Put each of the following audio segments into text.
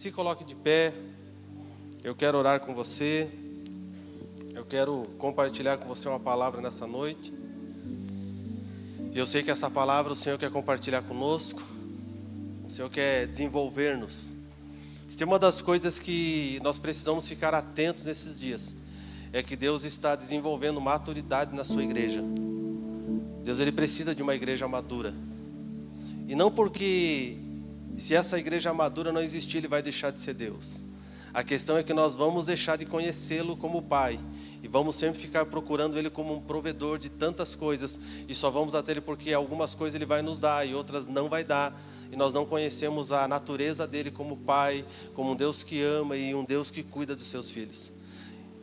Se coloque de pé, eu quero orar com você, eu quero compartilhar com você uma palavra nessa noite. E eu sei que essa palavra o Senhor quer compartilhar conosco, o Senhor quer desenvolver-nos. Tem uma das coisas que nós precisamos ficar atentos nesses dias, é que Deus está desenvolvendo maturidade na sua igreja. Deus, Ele precisa de uma igreja madura. E não porque se essa igreja madura não existir, Ele vai deixar de ser Deus. A questão é que nós vamos deixar de conhecê-lo como Pai. E vamos sempre ficar procurando Ele como um provedor de tantas coisas. E só vamos até Ele porque algumas coisas Ele vai nos dar e outras não vai dar. E nós não conhecemos a natureza dEle como Pai, como um Deus que ama e um Deus que cuida dos seus filhos.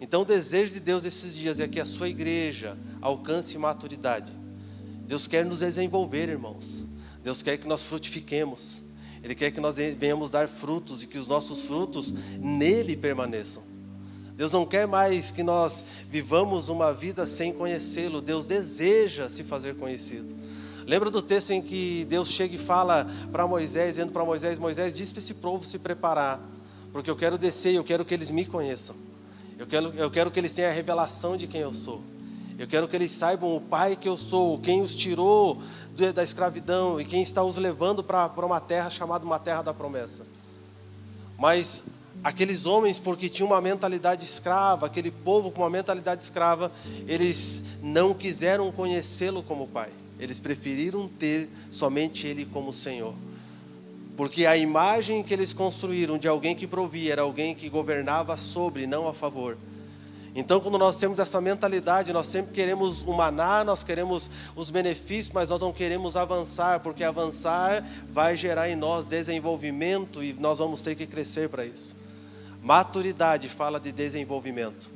Então o desejo de Deus esses dias é que a sua igreja alcance maturidade. Deus quer nos desenvolver, irmãos. Deus quer que nós frutifiquemos. Ele quer que nós venhamos dar frutos e que os nossos frutos nele permaneçam. Deus não quer mais que nós vivamos uma vida sem conhecê-lo. Deus deseja se fazer conhecido. Lembra do texto em que Deus chega e fala para Moisés, dizendo para Moisés: Moisés, diz para esse povo se preparar, porque eu quero descer e eu quero que eles me conheçam. Eu quero que eles tenham a revelação de quem eu sou. Eu quero que eles saibam o Pai que eu sou, quem os tirou da escravidão e quem está os levando para uma terra chamada uma terra da promessa. Mas aqueles homens, porque tinham uma mentalidade escrava, aquele povo com uma mentalidade escrava, eles não quiseram conhecê-lo como Pai. Eles preferiram ter somente Ele como Senhor. Porque a imagem que eles construíram de alguém que provia era alguém que governava sobre, não a favor. Então, quando nós temos essa mentalidade, nós sempre queremos o maná, nós queremos os benefícios, mas nós não queremos avançar, porque avançar vai gerar em nós desenvolvimento e nós vamos ter que crescer para isso. Maturidade fala de desenvolvimento.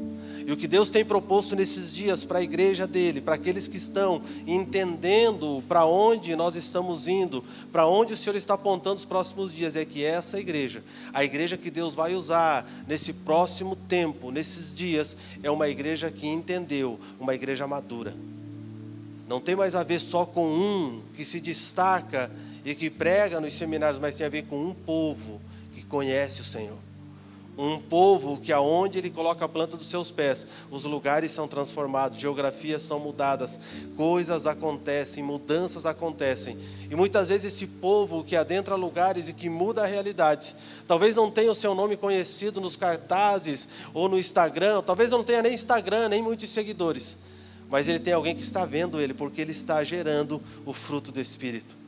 E o que Deus tem proposto nesses dias para a igreja dele, para aqueles que estão entendendo para onde nós estamos indo, para onde o Senhor está apontando os próximos dias, é que essa igreja, a igreja que Deus vai usar nesse próximo tempo, nesses dias, é uma igreja que entendeu, uma igreja madura. Não tem mais a ver só com um que se destaca e que prega nos seminários, mas tem a ver com um povo que conhece o Senhor. Um povo que aonde Ele coloca a planta dos seus pés, os lugares são transformados, geografias são mudadas, coisas acontecem, mudanças acontecem. E muitas vezes esse povo que adentra lugares e que muda realidades, talvez não tenha o seu nome conhecido nos cartazes ou no Instagram, talvez não tenha nem Instagram, nem muitos seguidores, mas ele tem alguém que está vendo ele, porque ele está gerando o fruto do Espírito.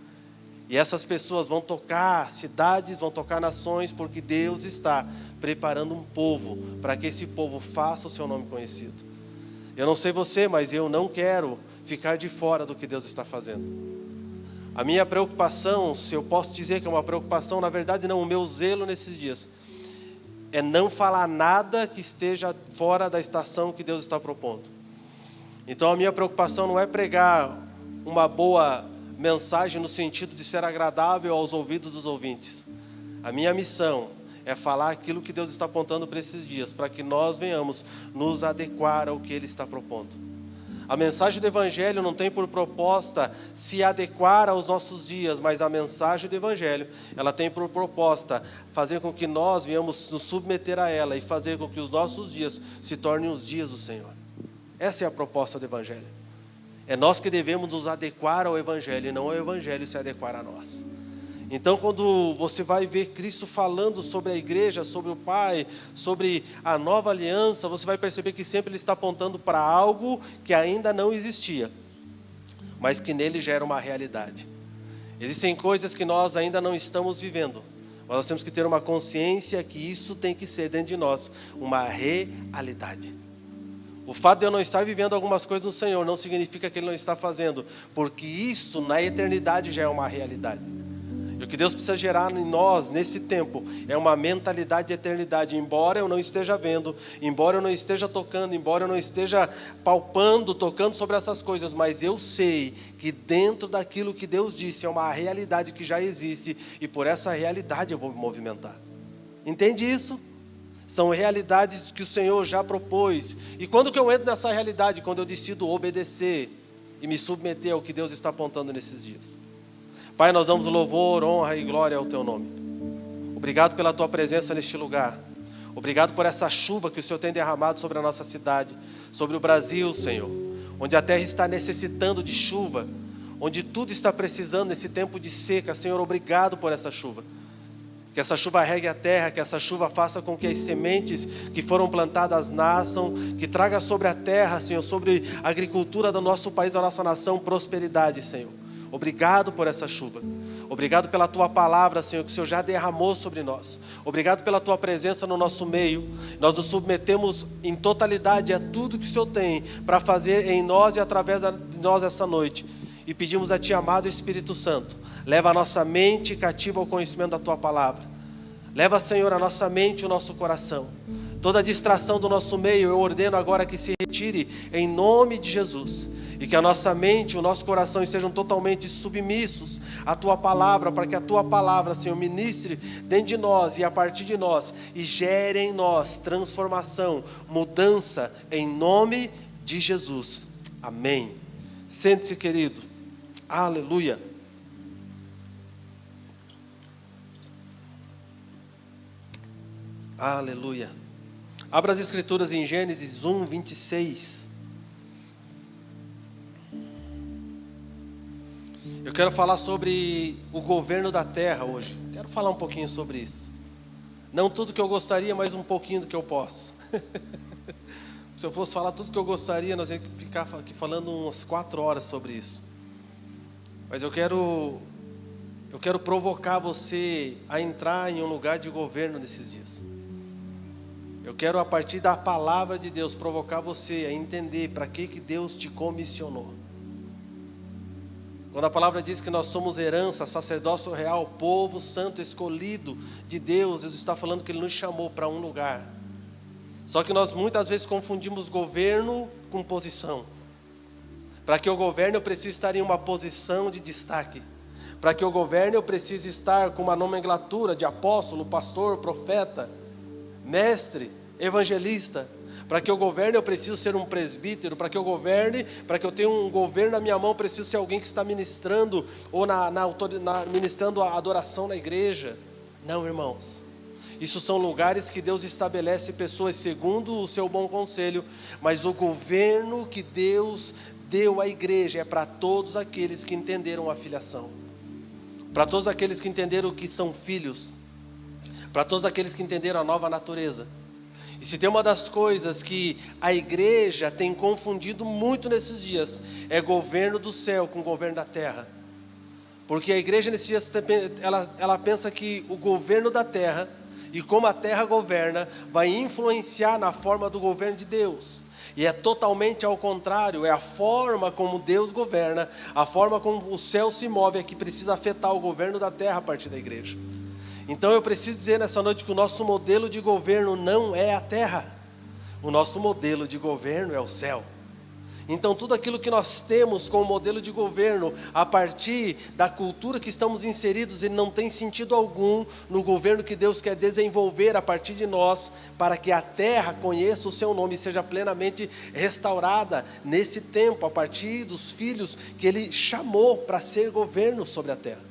E essas pessoas vão tocar cidades, vão tocar nações, porque Deus está preparando um povo, para que esse povo faça o seu nome conhecido. Eu não sei você, mas eu não quero ficar de fora do que Deus está fazendo. A minha preocupação, se eu posso dizer que é uma preocupação, na verdade não, o meu zelo nesses dias, é não falar nada que esteja fora da estação que Deus está propondo. Então a minha preocupação não é pregar uma boa mensagem no sentido de ser agradável aos ouvidos dos ouvintes. A minha missão é falar aquilo que Deus está apontando para esses dias, para que nós venhamos nos adequar ao que Ele está propondo. A mensagem do Evangelho não tem por proposta se adequar aos nossos dias, mas a mensagem do Evangelho, ela tem por proposta fazer com que nós venhamos nos submeter a ela e fazer com que os nossos dias se tornem os dias do Senhor. Essa é a proposta do Evangelho. É nós que devemos nos adequar ao Evangelho e não ao Evangelho se adequar a nós. Então, quando você vai ver Cristo falando sobre a igreja, sobre o Pai, sobre a nova aliança, você vai perceber que sempre Ele está apontando para algo que ainda não existia, mas que nele gera uma realidade. Existem coisas que nós ainda não estamos vivendo, mas nós temos que ter uma consciência que isso tem que ser dentro de nós, uma realidade. O fato de eu não estar vivendo algumas coisas no Senhor não significa que Ele não está fazendo, porque isso na eternidade já é uma realidade. E o que Deus precisa gerar em nós nesse tempo é uma mentalidade de eternidade. Embora eu não esteja vendo, embora eu não esteja tocando, embora eu não esteja palpando, tocando sobre essas coisas, mas eu sei que dentro daquilo que Deus disse é uma realidade que já existe e por essa realidade eu vou me movimentar. Entende isso? São realidades que o Senhor já propôs. E quando que eu entro nessa realidade? Quando eu decido obedecer e me submeter ao que Deus está apontando nesses dias. Pai, nós damos louvor, honra e glória ao Teu nome. Obrigado pela Tua presença neste lugar. Obrigado por essa chuva que o Senhor tem derramado sobre a nossa cidade, sobre o Brasil, Senhor, onde a terra está necessitando de chuva, onde tudo está precisando nesse tempo de seca. Senhor, obrigado por essa chuva. Que essa chuva regue a terra, que essa chuva faça com que as sementes que foram plantadas nasçam, que traga sobre a terra, Senhor, sobre a agricultura do nosso país, da nossa nação, prosperidade, Senhor. Obrigado por essa chuva. Obrigado pela Tua palavra, Senhor, que o Senhor já derramou sobre nós. Obrigado pela Tua presença no nosso meio. Nós nos submetemos em totalidade a tudo que o Senhor tem para fazer em nós e através de nós essa noite. E pedimos a Ti, amado Espírito Santo, leva a nossa mente cativa ao conhecimento da Tua palavra. Leva, Senhor, a nossa mente e o nosso coração. Toda distração do nosso meio, eu ordeno agora que se retire em nome de Jesus. E que a nossa mente e o nosso coração estejam totalmente submissos à Tua palavra, para que a Tua palavra, Senhor, ministre dentro de nós e a partir de nós, e gere em nós transformação, mudança, em nome de Jesus. Amém. Sente-se, querido. Aleluia. Aleluia. Abra as Escrituras em Gênesis 1, 26. Eu quero falar sobre o governo da terra hoje. Quero falar um pouquinho sobre isso. Não tudo que eu gostaria, mas um pouquinho do que eu posso. Se eu fosse falar tudo que eu gostaria, nós íamos ficar aqui falando umas 4 horas sobre isso. Mas eu quero provocar você a entrar em um lugar de governo nesses dias. Eu quero, a partir da palavra de Deus, provocar você a entender para que Deus te comissionou. Quando a palavra diz que nós somos herança, sacerdócio real, povo santo, escolhido de Deus, Deus está falando que Ele nos chamou para um lugar. Só que nós muitas vezes confundimos governo com posição. Para que eu governe, eu preciso estar em uma posição de destaque. Para que eu governe, eu preciso estar com uma nomenclatura de apóstolo, pastor, profeta, mestre, evangelista. Para que eu governe, eu preciso ser um presbítero. Para que eu governe, para que eu tenha um governo na minha mão, eu preciso ser alguém que está ministrando, ou ministrando a adoração na igreja. Não, irmãos. Isso são lugares que Deus estabelece pessoas segundo o seu bom conselho, mas o governo que Deus deu à igreja é para todos aqueles que entenderam a filiação, para todos aqueles que entenderam que são filhos, para todos aqueles que entenderam a nova natureza. E se tem uma das coisas que a igreja tem confundido muito nesses dias, é governo do céu com governo da terra. Porque a igreja nesses dias, ela pensa que o governo da terra, e como a terra governa, vai influenciar na forma do governo de Deus. E é totalmente ao contrário, é a forma como Deus governa, a forma como o céu se move é que precisa afetar o governo da terra a partir da igreja. Então eu preciso dizer nessa noite que o nosso modelo de governo não é a terra. O nosso modelo de governo é o céu. Então tudo aquilo que nós temos como modelo de governo, a partir da cultura que estamos inseridos, ele não tem sentido algum no governo que Deus quer desenvolver a partir de nós, para que a terra conheça o seu nome e seja plenamente restaurada nesse tempo, a partir dos filhos que Ele chamou para ser governo sobre a terra.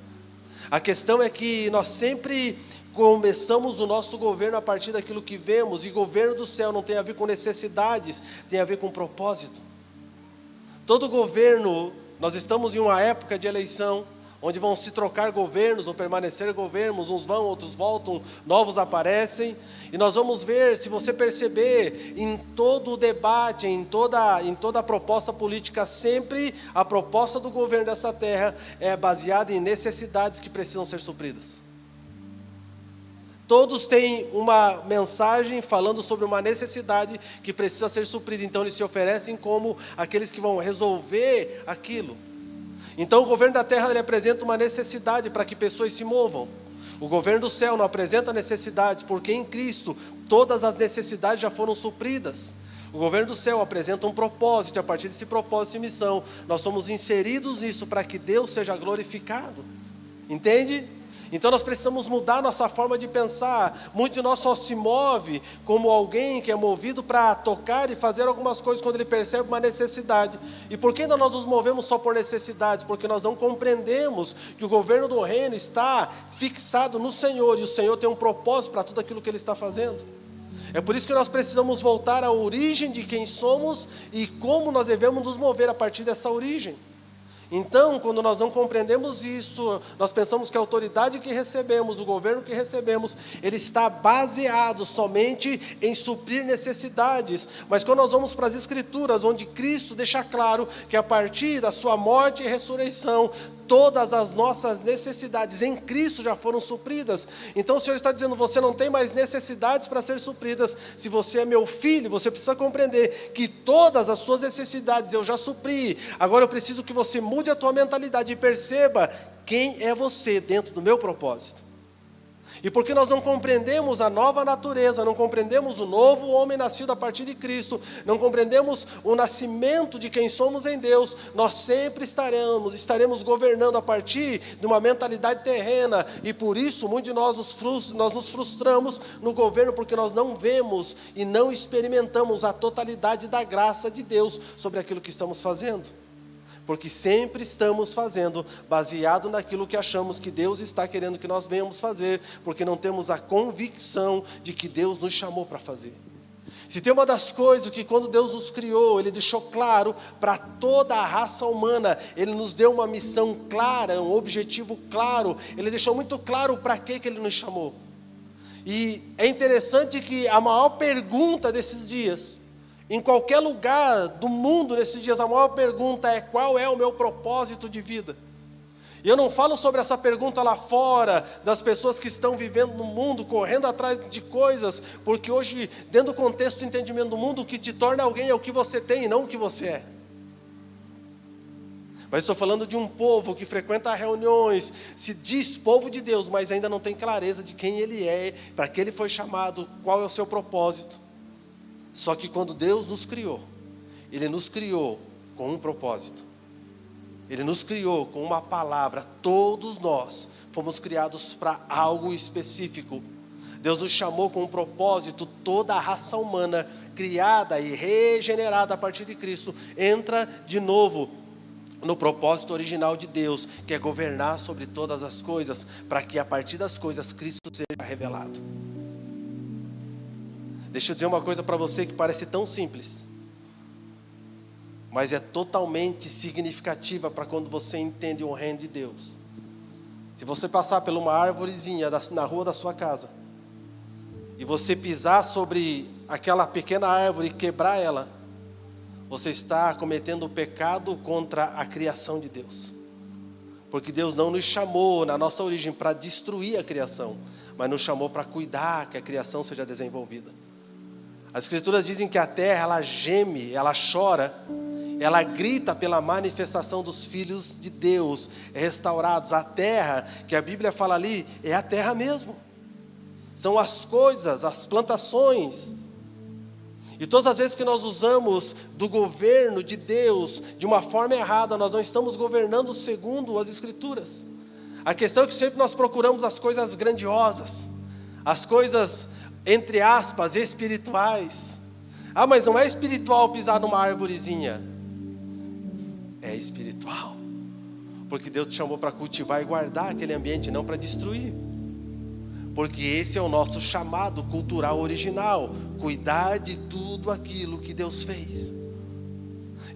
A questão é que nós sempre começamos o nosso governo a partir daquilo que vemos, e governo do céu não tem a ver com necessidades, tem a ver com propósito. Todo governo, nós estamos em uma época de eleição, onde vão se trocar governos ou permanecer governos, uns vão, outros voltam, novos aparecem, e nós vamos ver, se você perceber, em todo o debate, em toda a proposta política, sempre a proposta do governo dessa terra é baseada em necessidades que precisam ser supridas. Todos têm uma mensagem falando sobre uma necessidade que precisa ser suprida, então eles se oferecem como aqueles que vão resolver aquilo. Então o governo da terra ele apresenta uma necessidade para que pessoas se movam. O governo do céu não apresenta necessidades, porque em Cristo todas as necessidades já foram supridas. O governo do céu apresenta um propósito, e a partir desse propósito e missão, nós somos inseridos nisso para que Deus seja glorificado. Entende? Então nós precisamos mudar nossa forma de pensar. Muito de nós só se move como alguém que é movido para tocar e fazer algumas coisas quando ele percebe uma necessidade. E por que ainda nós nos movemos só por necessidades? Porque nós não compreendemos que o governo do reino está fixado no Senhor, e o Senhor tem um propósito para tudo aquilo que Ele está fazendo. É por isso que nós precisamos voltar à origem de quem somos e como nós devemos nos mover a partir dessa origem. Então, quando nós não compreendemos isso, nós pensamos que a autoridade que recebemos, o governo que recebemos, ele está baseado somente em suprir necessidades. Mas quando nós vamos para as Escrituras, onde Cristo deixa claro que a partir da sua morte e ressurreição, todas as nossas necessidades em Cristo já foram supridas. Então o Senhor está dizendo, você não tem mais necessidades para ser supridas. Se você é meu filho, você precisa compreender que todas as suas necessidades eu já supri. Agora eu preciso que você mude a tua mentalidade e perceba quem é você dentro do meu propósito. E porque nós não compreendemos a nova natureza, não compreendemos o novo homem nascido a partir de Cristo, não compreendemos o nascimento de quem somos em Deus, nós sempre estaremos governando a partir de uma mentalidade terrena, e por isso muitos de nós nos frustramos no governo, porque nós não vemos e não experimentamos a totalidade da graça de Deus sobre aquilo que estamos fazendo. Porque sempre estamos fazendo baseado naquilo que achamos que Deus está querendo que nós venhamos fazer, porque não temos a convicção de que Deus nos chamou para fazer. Se tem uma das coisas que quando Deus nos criou, Ele deixou claro para toda a raça humana, Ele nos deu uma missão clara, um objetivo claro, Ele deixou muito claro para que Ele nos chamou. E é interessante que a maior pergunta desses dias, em qualquer lugar do mundo nesses dias, a maior pergunta é: qual é o meu propósito de vida? E eu não falo sobre essa pergunta lá fora, das pessoas que estão vivendo no mundo, correndo atrás de coisas, porque hoje, dentro do contexto do entendimento do mundo, o que te torna alguém é o que você tem e não o que você é. Mas estou falando de um povo que frequenta reuniões, se diz povo de Deus, mas ainda não tem clareza de quem ele é, para que ele foi chamado, qual é o seu propósito. Só que quando Deus nos criou, Ele nos criou com um propósito. Ele nos criou com uma palavra. Todos nós fomos criados para algo específico. Deus nos chamou com um propósito. Toda a raça humana, criada e regenerada a partir de Cristo, entra de novo no propósito original de Deus, que é governar sobre todas as coisas, para que a partir das coisas Cristo seja revelado. Deixa eu dizer uma coisa para você que parece tão simples, mas é totalmente significativa para quando você entende o reino de Deus. Se você passar por uma árvorezinha na rua da sua casa, e você pisar sobre aquela pequena árvore e quebrar ela, você está cometendo o pecado contra a criação de Deus. Porque Deus não nos chamou na nossa origem para destruir a criação, mas nos chamou para cuidar que a criação seja desenvolvida. As Escrituras dizem que a terra, ela geme, ela chora, ela grita pela manifestação dos filhos de Deus, restaurados. A terra, que a Bíblia fala ali, é a terra mesmo. São as coisas, as plantações. E todas as vezes que nós usamos do governo de Deus de uma forma errada, nós não estamos governando segundo as Escrituras. A questão é que sempre nós procuramos as coisas grandiosas, as coisas, entre aspas, espirituais. Ah, mas não é espiritual pisar numa árvorezinha. É espiritual, porque Deus te chamou para cultivar e guardar aquele ambiente, não para destruir. Porque esse é o nosso chamado cultural original, cuidar de tudo aquilo que Deus fez.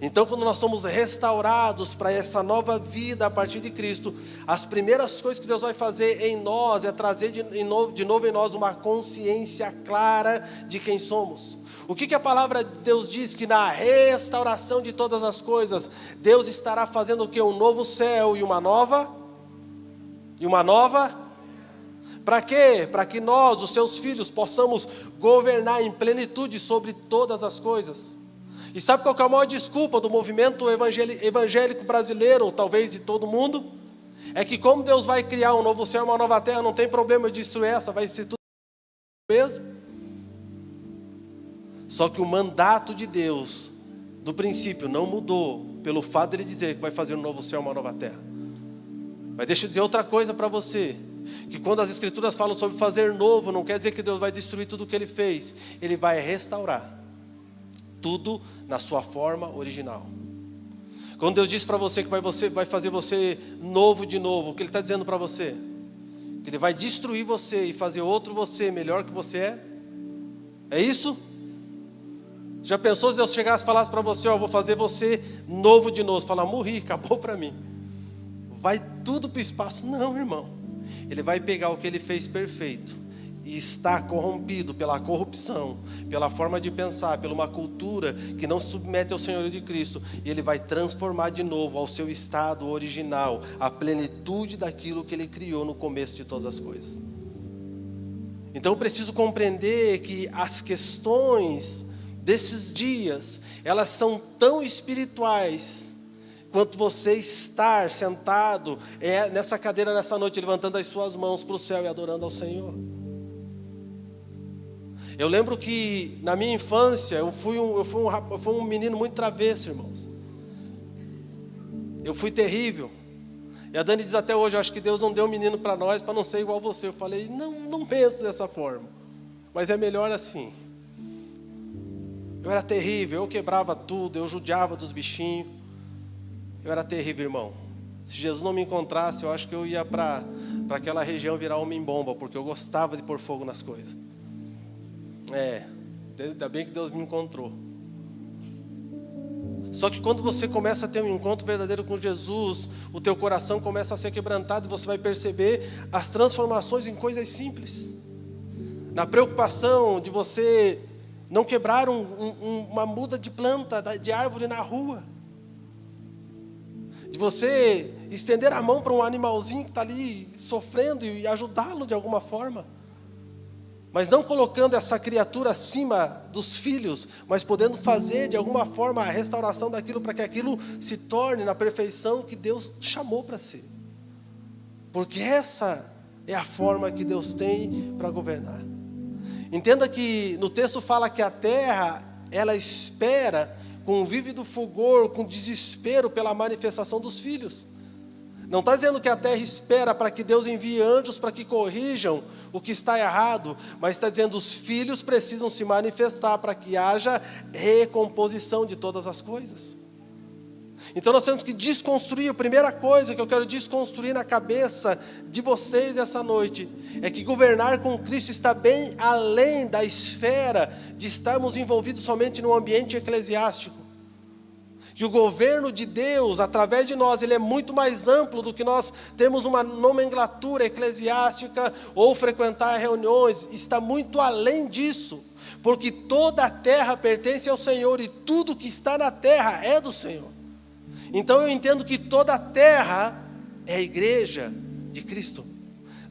Então, quando nós somos restaurados para essa nova vida a partir de Cristo, as primeiras coisas que Deus vai fazer em nós é trazer de novo em nós uma consciência clara de quem somos. O que a palavra de Deus diz? Que na restauração de todas as coisas, Deus estará fazendo o quê? Um novo céu e uma nova? Para quê? Para que nós, os seus filhos, possamos governar em plenitude sobre todas as coisas. E sabe qual que é a maior desculpa do movimento evangélico brasileiro, ou talvez de todo mundo? É que como Deus vai criar um novo céu e uma nova terra, não tem problema de destruir essa, vai ser tudo mesmo. Só que o mandato de Deus, do princípio, não mudou pelo fato de Ele dizer que vai fazer um novo céu e uma nova terra. Mas deixa eu dizer outra coisa para você. que quando as Escrituras falam sobre fazer novo, não quer dizer que Deus vai destruir tudo o que Ele fez. Ele vai restaurar tudo na sua forma original. Quando Deus diz para você que vai fazer você novo de novo, o que Ele está dizendo para você? Que Ele vai destruir você e fazer outro você melhor que você é? É isso? Já pensou se Deus chegasse e falasse para você, vou fazer você novo de novo? Você fala, morri, acabou para mim. Vai tudo para o espaço. Não, irmão. Ele vai pegar o que Ele fez perfeito e está corrompido pela corrupção, pela forma de pensar, pela uma cultura que não se submete ao senhorio de Cristo, e Ele vai transformar de novo ao seu estado original, a plenitude daquilo que Ele criou no começo de todas as coisas. Então eu preciso compreender que as questões desses dias, elas são tão espirituais quanto você estar sentado nessa cadeira nessa noite, levantando as suas mãos para o céu e adorando ao Senhor. Eu lembro que na minha infância eu fui um menino muito travesso, irmãos. Eu fui terrível. E a Dani diz até hoje, acho que Deus não deu um menino para nós para não ser igual você. Eu falei, não penso dessa forma, mas é melhor assim. Eu era terrível, eu quebrava tudo, eu judiava dos bichinhos. Eu era terrível, irmão. Se Jesus não me encontrasse, eu acho que eu ia para aquela região virar homem-bomba, porque eu gostava de pôr fogo nas coisas. Ainda bem que Deus me encontrou. Só que quando você começa a ter um encontro verdadeiro com Jesus, o teu coração começa a ser quebrantado e você vai perceber as transformações em coisas simples. Na preocupação de você não quebrar uma muda de planta, de árvore na rua. De você estender a mão para um animalzinho que está ali sofrendo e ajudá-lo de alguma forma. Mas não colocando essa criatura acima dos filhos, mas podendo fazer de alguma forma a restauração daquilo para que aquilo se torne na perfeição que Deus chamou para ser. Porque essa é a forma que Deus tem para governar. Entenda que no texto fala que a terra, ela espera com vívido fulgor, com desespero pela manifestação dos filhos. Não está dizendo que a terra espera para que Deus envie anjos para que corrijam o que está errado, mas está dizendo que os filhos precisam se manifestar para que haja recomposição de todas as coisas. Então nós temos que desconstruir. A primeira coisa que eu quero desconstruir na cabeça de vocês essa noite é que governar com Cristo está bem além da esfera de estarmos envolvidos somente no ambiente eclesiástico. Que o governo de Deus, através de nós, ele é muito mais amplo do que nós temos uma nomenclatura eclesiástica ou frequentar reuniões. Está muito além disso, porque toda a terra pertence ao Senhor e tudo que está na terra é do Senhor. Então eu entendo que toda a terra é a igreja de Cristo.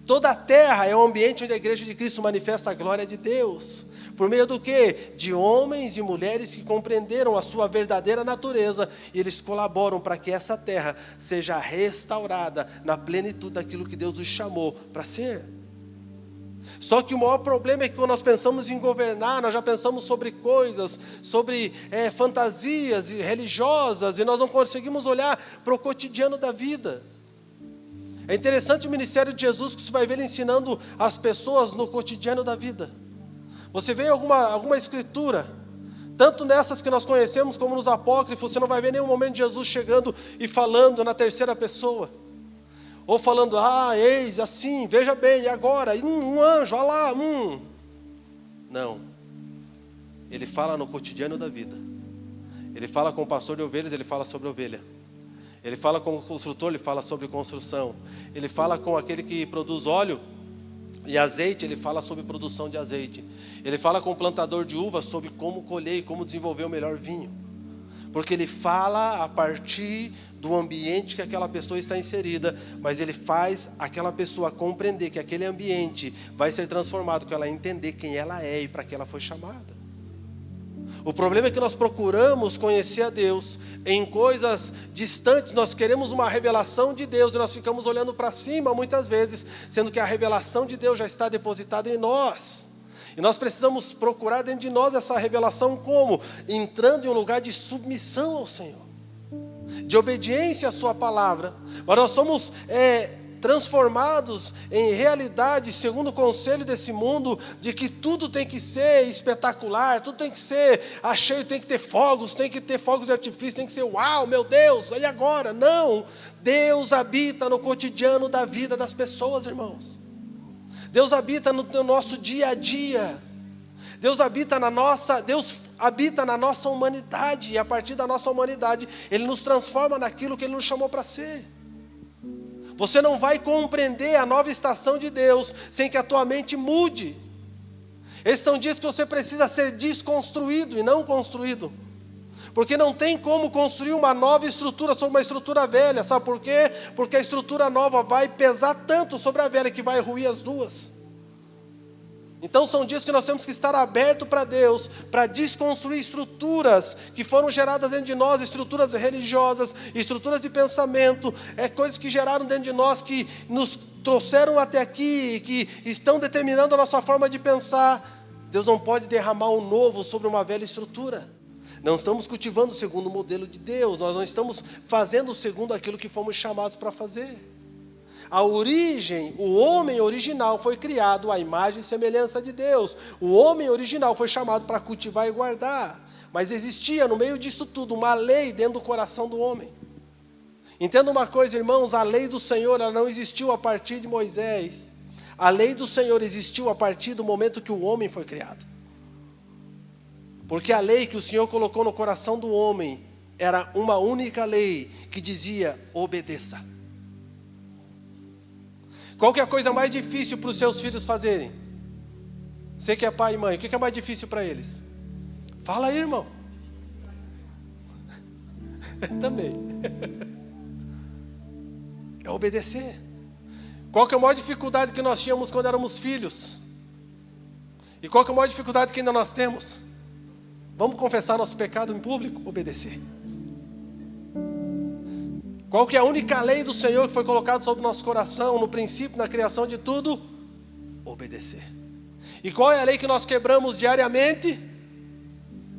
Toda a terra é o ambiente onde a igreja de Cristo manifesta a glória de Deus. Por meio do quê? De homens e mulheres que compreenderam a sua verdadeira natureza, e eles colaboram para que essa terra seja restaurada na plenitude daquilo que Deus os chamou para ser. Só que o maior problema é que quando nós pensamos em governar, nós já pensamos sobre coisas, sobre fantasias religiosas, e nós não conseguimos olhar para o cotidiano da vida. É interessante o ministério de Jesus, que você vai ver ele ensinando as pessoas no cotidiano da vida. Você vê alguma escritura, tanto nessas que nós conhecemos como nos apócrifos, você não vai ver nenhum momento de Jesus chegando e falando na terceira pessoa. Ou falando, eis assim, veja bem, e agora, um anjo, olha lá, Não. Ele fala no cotidiano da vida. Ele fala com o pastor de ovelhas, ele fala sobre ovelha. Ele fala com o construtor, ele fala sobre construção. Ele fala com aquele que produz óleo e azeite, ele fala sobre produção de azeite. Ele fala com o plantador de uvas sobre como colher e como desenvolver o melhor vinho. Porque ele fala a partir do ambiente que aquela pessoa está inserida, mas ele faz aquela pessoa compreender que aquele ambiente vai ser transformado, que ela entender quem ela é e para que ela foi chamada. O problema é que nós procuramos conhecer a Deus em coisas distantes, nós queremos uma revelação de Deus e nós ficamos olhando para cima muitas vezes, sendo que a revelação de Deus já está depositada em nós. E nós precisamos procurar dentro de nós essa revelação como? Entrando em um lugar de submissão ao Senhor, de obediência à sua palavra. Mas nós somos transformados em realidade, segundo o conselho desse mundo, de que tudo tem que ser espetacular, tudo tem que ser cheio, tem que ter fogos de artifício, tem que ser uau, meu Deus, e agora? Não, Deus habita no cotidiano da vida das pessoas, irmãos. Deus habita no nosso dia a dia. Deus habita na nossa humanidade, e a partir da nossa humanidade, Ele nos transforma naquilo que Ele nos chamou para ser. Você não vai compreender a nova estação de Deus sem que a tua mente mude. Esses são dias que você precisa ser desconstruído e não construído. Porque não tem como construir uma nova estrutura sobre uma estrutura velha. Sabe por quê? Porque a estrutura nova vai pesar tanto sobre a velha que vai ruir as duas. Então são dias que nós temos que estar abertos para Deus, para desconstruir estruturas que foram geradas dentro de nós, estruturas religiosas, estruturas de pensamento, coisas que geraram dentro de nós, que nos trouxeram até aqui, que estão determinando a nossa forma de pensar. Deus não pode derramar um novo sobre uma velha estrutura. Não estamos cultivando segundo o modelo de Deus, nós não estamos fazendo segundo aquilo que fomos chamados para fazer. A origem, o homem original foi criado à imagem e semelhança de Deus. O homem original foi chamado para cultivar e guardar. Mas existia no meio disso tudo uma lei dentro do coração do homem. Entenda uma coisa, irmãos, a lei do Senhor ela não existiu a partir de Moisés. A lei do Senhor existiu a partir do momento que o homem foi criado. Porque a lei que o Senhor colocou no coração do homem era uma única lei que dizia: obedeça. Qual que é a coisa mais difícil para os seus filhos fazerem? Você que é pai e mãe, o que é mais difícil para eles? Fala aí, irmão. Também. É obedecer. Qual que é a maior dificuldade que nós tínhamos quando éramos filhos? E qual que é a maior dificuldade que ainda nós temos? Vamos confessar nosso pecado em público? Obedecer. Qual que é a única lei do Senhor que foi colocada sobre o nosso coração, no princípio, na criação de tudo? Obedecer. E qual é a lei que nós quebramos diariamente?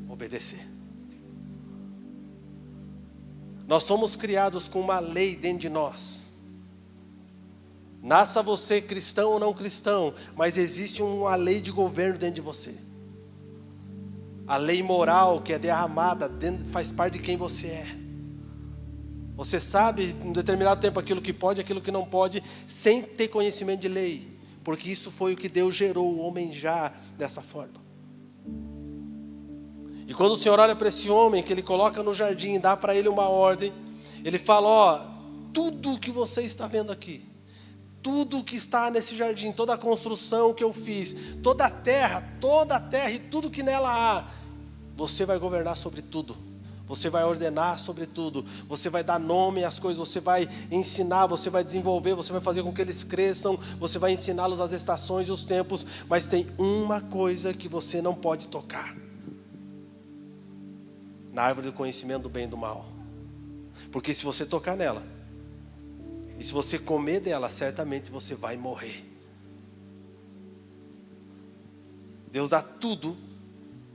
Obedecer. Nós somos criados com uma lei dentro de nós. Nasça você cristão ou não cristão, mas existe uma lei de governo dentro de você. A lei moral que é derramada faz parte de quem você é. Você sabe em um determinado tempo aquilo que pode, aquilo que não pode, sem ter conhecimento de lei. Porque isso foi o que Deus gerou o homem já dessa forma. E quando o Senhor olha para esse homem, que Ele coloca no jardim e dá para ele uma ordem, Ele fala, tudo que você está vendo aqui, tudo que está nesse jardim, toda a construção que eu fiz, toda a terra e tudo que nela há, você vai governar sobre tudo. Você vai ordenar sobre tudo, você vai dar nome às coisas, você vai ensinar, você vai desenvolver, você vai fazer com que eles cresçam, você vai ensiná-los as estações e os tempos, mas tem uma coisa que você não pode tocar. Na árvore do conhecimento do bem e do mal. Porque se você tocar nela, e se você comer dela, certamente você vai morrer. Deus dá tudo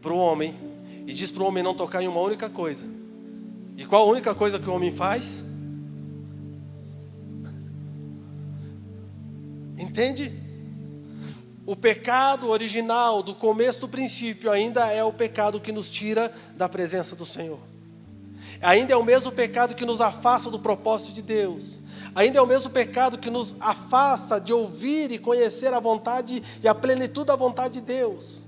para o homem, e diz para o homem não tocar em uma única coisa. E qual a única coisa que o homem faz? Entende? O pecado original, do começo do princípio, ainda é o pecado que nos tira da presença do Senhor. Ainda é o mesmo pecado que nos afasta do propósito de Deus. Ainda é o mesmo pecado que nos afasta de ouvir e conhecer a vontade e a plenitude da vontade de Deus.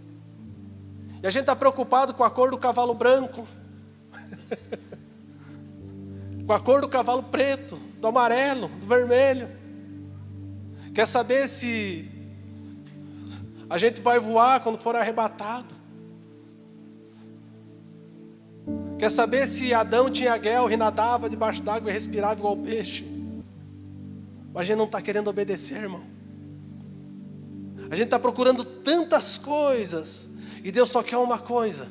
E a gente está preocupado com a cor do cavalo branco, com a cor do cavalo preto, do amarelo, do vermelho. Quer saber se a gente vai voar quando for arrebatado? Quer saber se Adão tinha guelra e nadava debaixo d'água e respirava igual peixe? Mas a gente não está querendo obedecer, irmão. A gente está procurando tantas coisas. E Deus só quer uma coisa,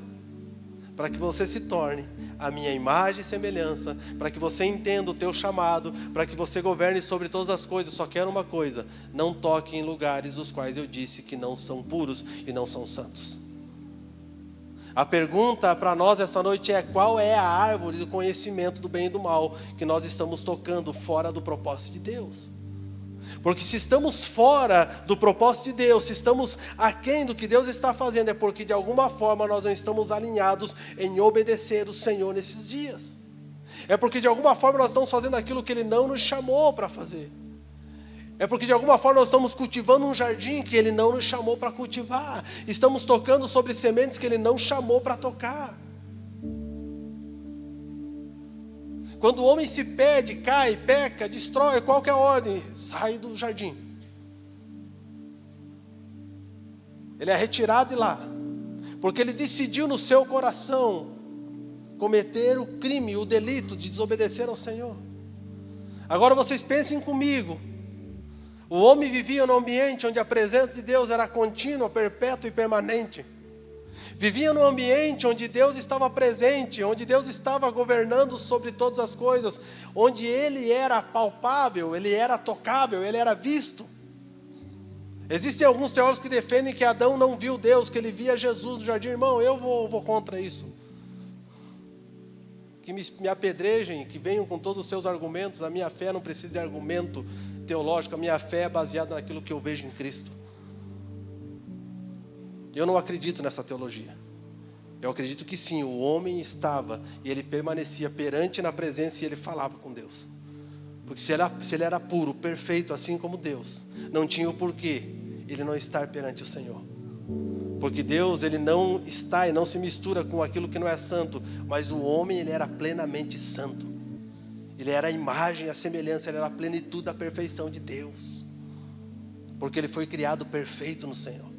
para que você se torne a minha imagem e semelhança, para que você entenda o teu chamado, para que você governe sobre todas as coisas. Só quero uma coisa: não toque em lugares dos quais eu disse que não são puros e não são santos. A pergunta para nós essa noite é: qual é a árvore do conhecimento do bem e do mal que nós estamos tocando fora do propósito de Deus? Porque se estamos fora do propósito de Deus, se estamos aquém do que Deus está fazendo, é porque de alguma forma nós não estamos alinhados em obedecer o Senhor nesses dias. É porque de alguma forma nós estamos fazendo aquilo que Ele não nos chamou para fazer. É porque de alguma forma nós estamos cultivando um jardim que Ele não nos chamou para cultivar. Estamos tocando sobre sementes que Ele não chamou para tocar. Quando o homem se perde, cai, peca, destrói, qual que é a ordem? Sai do jardim. Ele é retirado de lá. Porque ele decidiu no seu coração cometer o crime, o delito de desobedecer ao Senhor. Agora vocês pensem comigo. O homem vivia num ambiente onde a presença de Deus era contínua, perpétua e permanente. Vivia num ambiente onde Deus estava presente, onde Deus estava governando sobre todas as coisas, onde Ele era palpável, Ele era tocável, Ele era visto. Existem alguns teólogos que defendem que Adão não viu Deus, que ele via Jesus no jardim. Irmão, eu vou contra isso. Que me apedrejem, que venham com todos os seus argumentos. A minha fé não precisa de argumento teológico, a minha fé é baseada naquilo que eu vejo em Cristo. Eu não acredito nessa teologia. Eu acredito que sim, o homem estava e ele permanecia perante na presença e ele falava com Deus. Porque se ele era puro, perfeito, assim como Deus, não tinha o porquê ele não estar perante o Senhor. Porque Deus, Ele não está e não se mistura com aquilo que não é santo, mas o homem, ele era plenamente santo. Ele era a imagem, a semelhança, ele era a plenitude da perfeição de Deus. Porque ele foi criado perfeito no Senhor.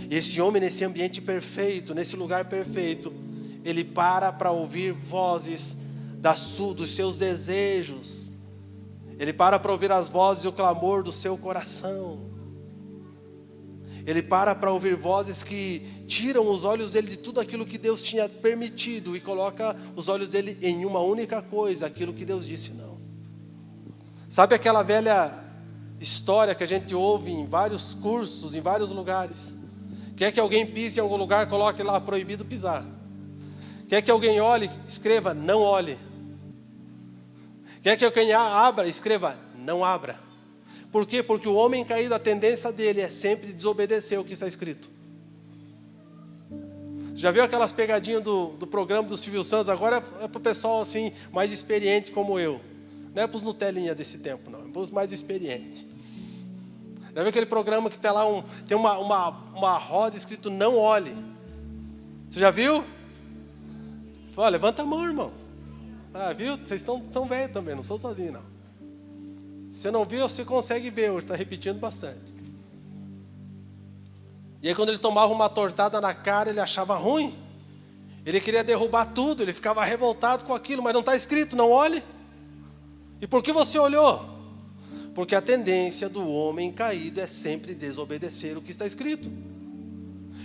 E esse homem, nesse ambiente perfeito, nesse lugar perfeito, ele para ouvir vozes dos seus desejos. Ele para ouvir as vozes e o clamor do seu coração. Ele para ouvir vozes que tiram os olhos dele de tudo aquilo que Deus tinha permitido e coloca os olhos dele em uma única coisa, aquilo que Deus disse não. Sabe aquela velha história que a gente ouve em vários cursos, em vários lugares? Quer que alguém pise em algum lugar, coloque lá, proibido pisar. Quer que alguém olhe, escreva, não olhe. Quer que alguém abra, escreva, não abra. Por quê? Porque o homem caído, a tendência dele é sempre desobedecer o que está escrito. Já viu aquelas pegadinhas do programa do Silvio Santos? Agora é para o pessoal assim, mais experiente como eu. Não é para os Nutelinha desse tempo, não. É para os mais experientes. Já viu aquele programa que tem lá, tem uma roda escrito não olhe? Você já viu? Olha, levanta a mão, irmão. Ah, viu? Vocês são velhos também, não sou sozinho, não. Se você não viu, você consegue ver hoje, está repetindo bastante. E aí quando ele tomava uma tortada na cara, ele achava ruim. Ele queria derrubar tudo, ele ficava revoltado com aquilo, mas não está escrito, não olhe. E por que você olhou? Porque a tendência do homem caído é sempre desobedecer o que está escrito.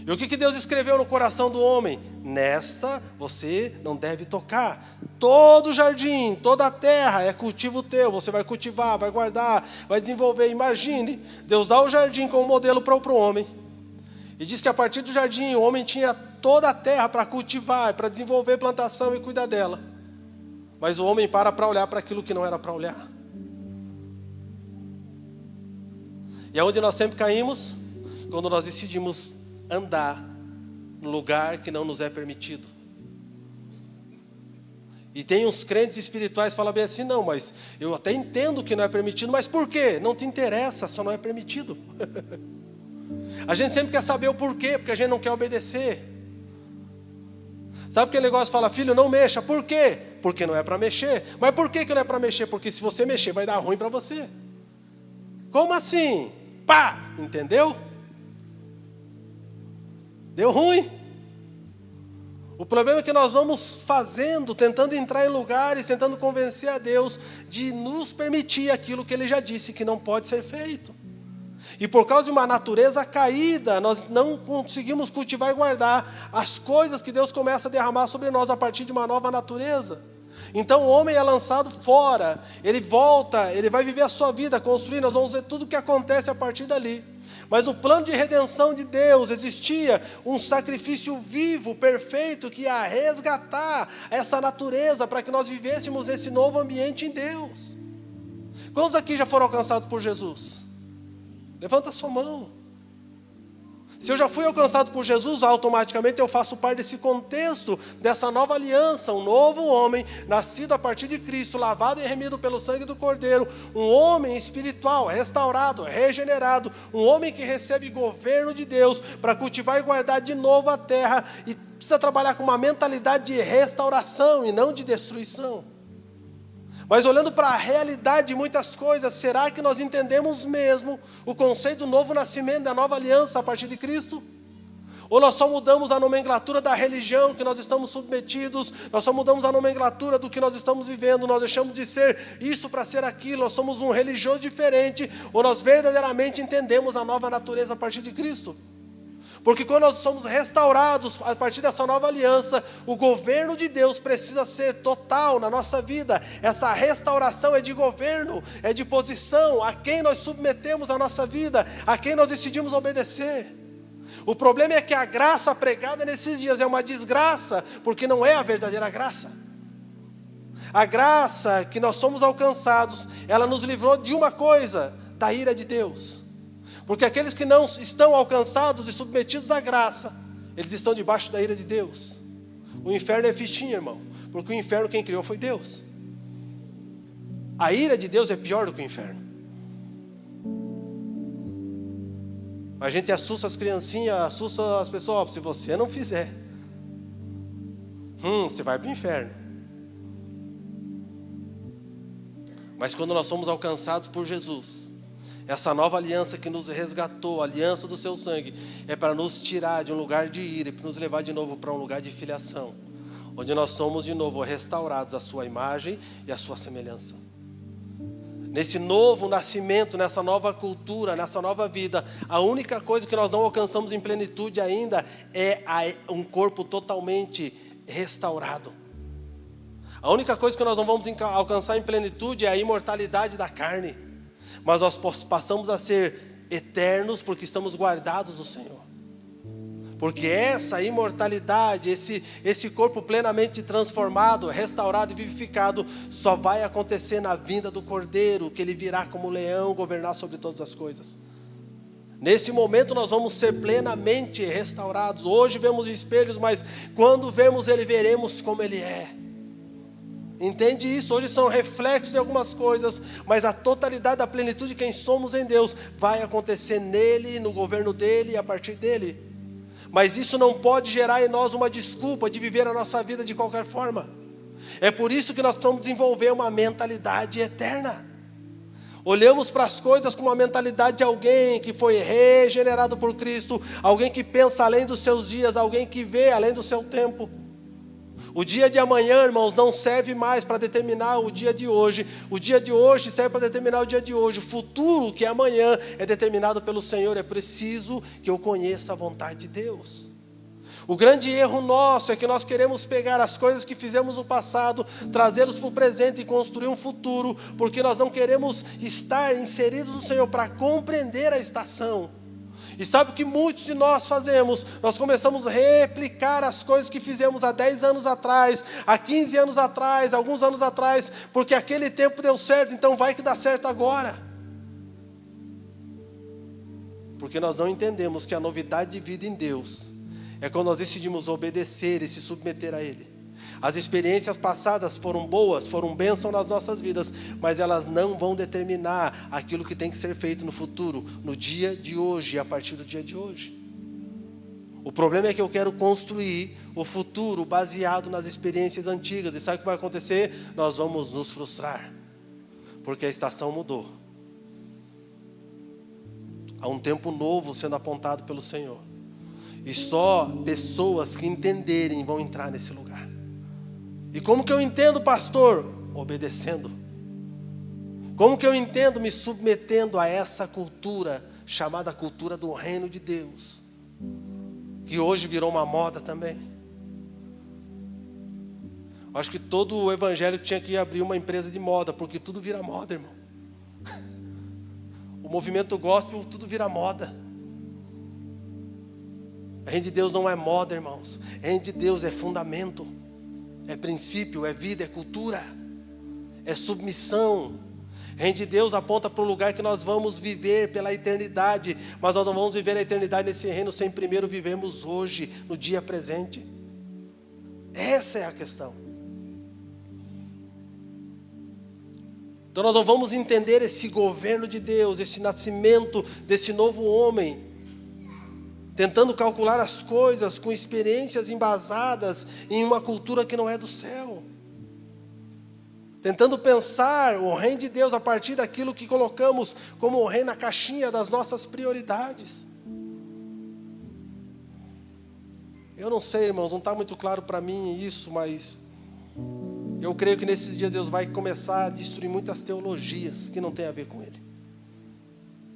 E o que Deus escreveu no coração do homem? Nesta você não deve tocar. Todo o jardim, toda a terra é cultivo teu. Você vai cultivar, vai guardar, vai desenvolver. Imagine, Deus dá o jardim como modelo para o homem. E diz que a partir do jardim o homem tinha toda a terra para cultivar, para desenvolver plantação e cuidar dela. Mas o homem para olhar para aquilo que não era para olhar. E aonde nós sempre caímos? Quando nós decidimos andar no lugar que não nos é permitido. E tem uns crentes espirituais que falam bem assim, não, mas eu até entendo que não é permitido, mas por quê? Não te interessa, só não é permitido. A gente sempre quer saber o porquê, porque a gente não quer obedecer. Sabe aquele negócio que fala, filho, não mexa, por quê? Porque não é para mexer. Mas por que não é para mexer? Porque se você mexer vai dar ruim para você. Como assim? Pá! Entendeu? Deu ruim. O problema é que nós vamos fazendo, tentando entrar em lugares, tentando convencer a Deus de nos permitir aquilo que Ele já disse que não pode ser feito. E por causa de uma natureza caída, nós não conseguimos cultivar e guardar as coisas que Deus começa a derramar sobre nós a partir de uma nova natureza. Então o homem é lançado fora, ele volta, ele vai viver a sua vida, construir, nós vamos ver tudo o que acontece a partir dali. Mas no plano de redenção de Deus existia um sacrifício vivo, perfeito, que ia resgatar essa natureza para que nós vivêssemos esse novo ambiente em Deus. Quantos aqui já foram alcançados por Jesus? Levanta a sua mão. Se eu já fui alcançado por Jesus, automaticamente eu faço parte desse contexto, dessa nova aliança, um novo homem, nascido a partir de Cristo, lavado e remido pelo sangue do Cordeiro, um homem espiritual, restaurado, regenerado, um homem que recebe governo de Deus para cultivar e guardar de novo a terra, e precisa trabalhar com uma mentalidade de restauração e não de destruição. Mas olhando para a realidade de muitas coisas, será que nós entendemos mesmo o conceito do novo nascimento, da nova aliança a partir de Cristo? Ou nós só mudamos a nomenclatura da religião que nós estamos submetidos, nós só mudamos a nomenclatura do que nós estamos vivendo, nós deixamos de ser isso para ser aquilo, nós somos um religioso diferente, ou nós verdadeiramente entendemos a nova natureza a partir de Cristo? Porque quando nós somos restaurados a partir dessa nova aliança, o governo de Deus precisa ser total na nossa vida. Essa restauração é de governo, é de posição, a quem nós submetemos a nossa vida, a quem nós decidimos obedecer. O problema é que a graça pregada nesses dias é uma desgraça, porque não é a verdadeira graça. A graça que nós somos alcançados, ela nos livrou de uma coisa, da ira de Deus. Porque aqueles que não estão alcançados e submetidos à graça, eles estão debaixo da ira de Deus. O inferno é fichinha, irmão, porque o inferno quem criou foi Deus. A ira de Deus é pior do que o inferno. A gente assusta as criancinhas, assusta as pessoas, se você não fizer, você vai para o inferno. Mas quando nós somos alcançados por Jesus, essa nova aliança que nos resgatou, a aliança do seu sangue, é para nos tirar de um lugar de ira e para nos levar de novo para um lugar de filiação, onde nós somos de novo restaurados à sua imagem e à sua semelhança. Nesse novo nascimento, nessa nova cultura, nessa nova vida, a única coisa que nós não alcançamos em plenitude ainda é um corpo totalmente restaurado. A única coisa que nós não vamos alcançar em plenitude é a imortalidade da carne. Mas nós passamos a ser eternos porque estamos guardados no Senhor. Porque essa imortalidade, esse corpo plenamente transformado, restaurado e vivificado, só vai acontecer na vinda do Cordeiro, que ele virá como leão governar sobre todas as coisas. Nesse momento nós vamos ser plenamente restaurados. Hoje vemos espelhos, mas quando vemos ele, veremos como ele é. Entende isso? Hoje são reflexos de algumas coisas, mas a totalidade da plenitude de quem somos em Deus vai acontecer nele, no governo dele e a partir dele. Mas isso não pode gerar em nós uma desculpa de viver a nossa vida de qualquer forma. É por isso que nós precisamos desenvolver uma mentalidade eterna. Olhamos para as coisas com uma mentalidade de alguém que foi regenerado por Cristo, alguém que pensa além dos seus dias, alguém que vê além do seu tempo. O dia de amanhã, irmãos, não serve mais para determinar o dia de hoje. O dia de hoje serve para determinar o dia de hoje. O futuro, que é amanhã, é determinado pelo Senhor. É preciso que eu conheça a vontade de Deus. O grande erro nosso é que nós queremos pegar as coisas que fizemos no passado, trazê-los para o presente e construir um futuro, porque nós não queremos estar inseridos no Senhor para compreender a estação. E sabe o que muitos de nós fazemos? Nós começamos a replicar as coisas que fizemos há 10 anos atrás, há 15 anos atrás, alguns anos atrás, porque aquele tempo deu certo, então vai que dá certo agora. Porque nós não entendemos que a novidade de vida em Deus é quando nós decidimos obedecer e se submeter a Ele. As experiências passadas foram boas, foram bênção nas nossas vidas, mas elas não vão determinar aquilo que tem que ser feito no futuro, no dia de hoje e a partir do dia de hoje. O problema é que eu quero construir o futuro baseado nas experiências antigas. E sabe o que vai acontecer? Nós vamos nos frustrar, porque a estação mudou. Há um tempo novo sendo apontado pelo Senhor. E só pessoas que entenderem vão entrar nesse lugar. E como que eu entendo, pastor? Obedecendo. Como que eu entendo? Me submetendo a essa cultura, chamada cultura do reino de Deus, que hoje virou uma moda também. Acho que todo evangélico tinha que abrir uma empresa de moda, porque tudo vira moda, irmão. O movimento gospel, tudo vira moda. A reino de Deus não é moda, irmãos. A reino de Deus é fundamento. É princípio, é vida, é cultura, é submissão, Reino de Deus aponta para o lugar que nós vamos viver pela eternidade, mas nós não vamos viver a eternidade nesse reino sem primeiro vivermos hoje, no dia presente. Essa é a questão. Então nós não vamos entender esse governo de Deus, esse nascimento desse novo homem, tentando calcular as coisas com experiências embasadas em uma cultura que não é do céu. Tentando pensar o reino de Deus a partir daquilo que colocamos como o reino na caixinha das nossas prioridades. Eu não sei, irmãos, não está muito claro para mim isso, mas eu creio que nesses dias Deus vai começar a destruir muitas teologias que não tem a ver com Ele,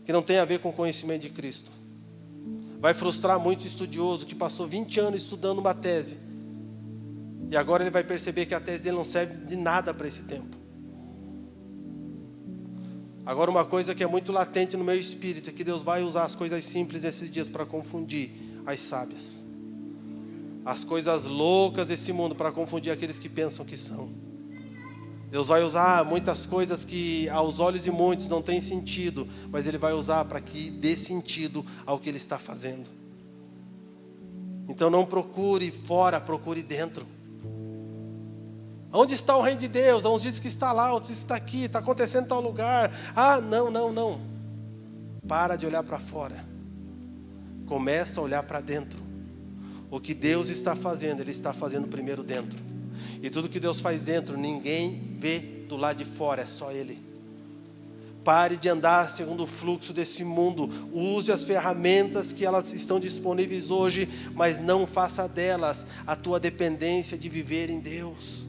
que não tem a ver com o conhecimento de Cristo. Vai frustrar muito estudioso que passou 20 anos estudando uma tese, e agora ele vai perceber que a tese dele não serve de nada para esse tempo. Agora, uma coisa que é muito latente no meu espírito é que Deus vai usar as coisas simples nesses dias para confundir as sábias, as coisas loucas desse mundo para confundir aqueles que pensam que são. Deus vai usar muitas coisas que aos olhos de muitos não têm sentido, mas Ele vai usar para que dê sentido ao que Ele está fazendo. Então não procure fora, procure dentro. Onde está o reino de Deus? Uns dizem que está lá, outros dizem que está aqui, está acontecendo em tal lugar. Não. Para de olhar para fora. Começa a olhar para dentro. O que Deus está fazendo, Ele está fazendo primeiro dentro. E tudo que Deus faz dentro, ninguém vê do lado de fora, é só Ele. Pare de andar segundo o fluxo desse mundo. Use as ferramentas que elas estão disponíveis hoje, mas não faça delas a tua dependência de viver em Deus.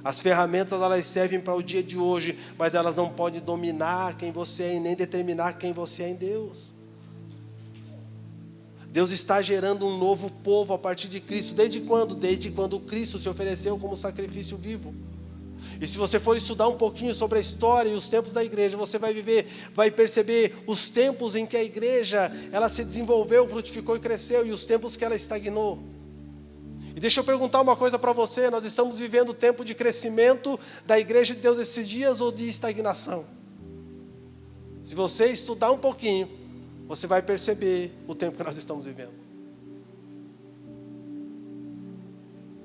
As ferramentas, elas servem para o dia de hoje, mas elas não podem dominar quem você é e nem determinar quem você é em Deus. Deus está gerando um novo povo a partir de Cristo. Desde quando? Desde quando Cristo se ofereceu como sacrifício vivo. E se você for estudar um pouquinho sobre a história e os tempos da igreja, você vai perceber os tempos em que a igreja, ela se desenvolveu, frutificou e cresceu, e os tempos que ela estagnou. E deixa eu perguntar uma coisa para você, nós estamos vivendo o tempo de crescimento da igreja de Deus esses dias ou de estagnação? Se você estudar um pouquinho, você vai perceber o tempo que nós estamos vivendo.